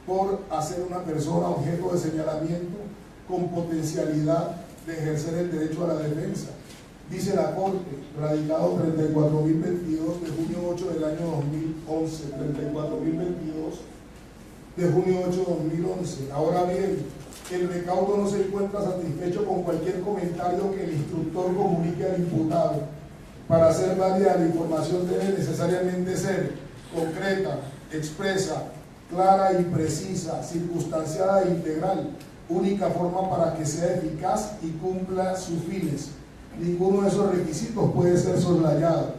por hacer una persona objeto de señalamiento con potencialidad de ejercer el derecho a la defensa? Dice la Corte, radicado 34.022 de junio 8 del año 2011, 34.022 de junio 8 de 2011. Ahora bien, el recaudo no se encuentra satisfecho con cualquier comentario que el instructor comunique al imputado. Para hacer válida la información debe necesariamente ser concreta, expresa, clara y precisa, circunstanciada e integral, única forma para que sea eficaz y cumpla sus fines. Ninguno de esos requisitos puede ser soslayado.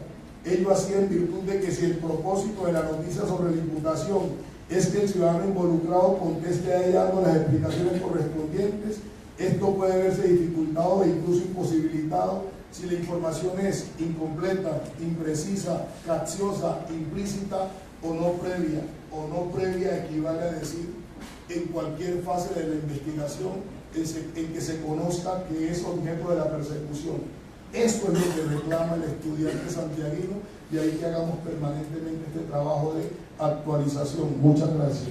Ello así en virtud de que si el propósito de la noticia sobre la imputación es que el ciudadano involucrado conteste a ella dando las explicaciones correspondientes. Esto puede verse dificultado e incluso imposibilitado si la información es incompleta, imprecisa, capciosa, implícita o no previa. O no previa equivale a decir en cualquier fase de la investigación en que se conozca que es objeto de la persecución. Esto es lo que reclama el estudiante santiaguino, y ahí que hagamos permanentemente este trabajo de actualización. Muchas gracias.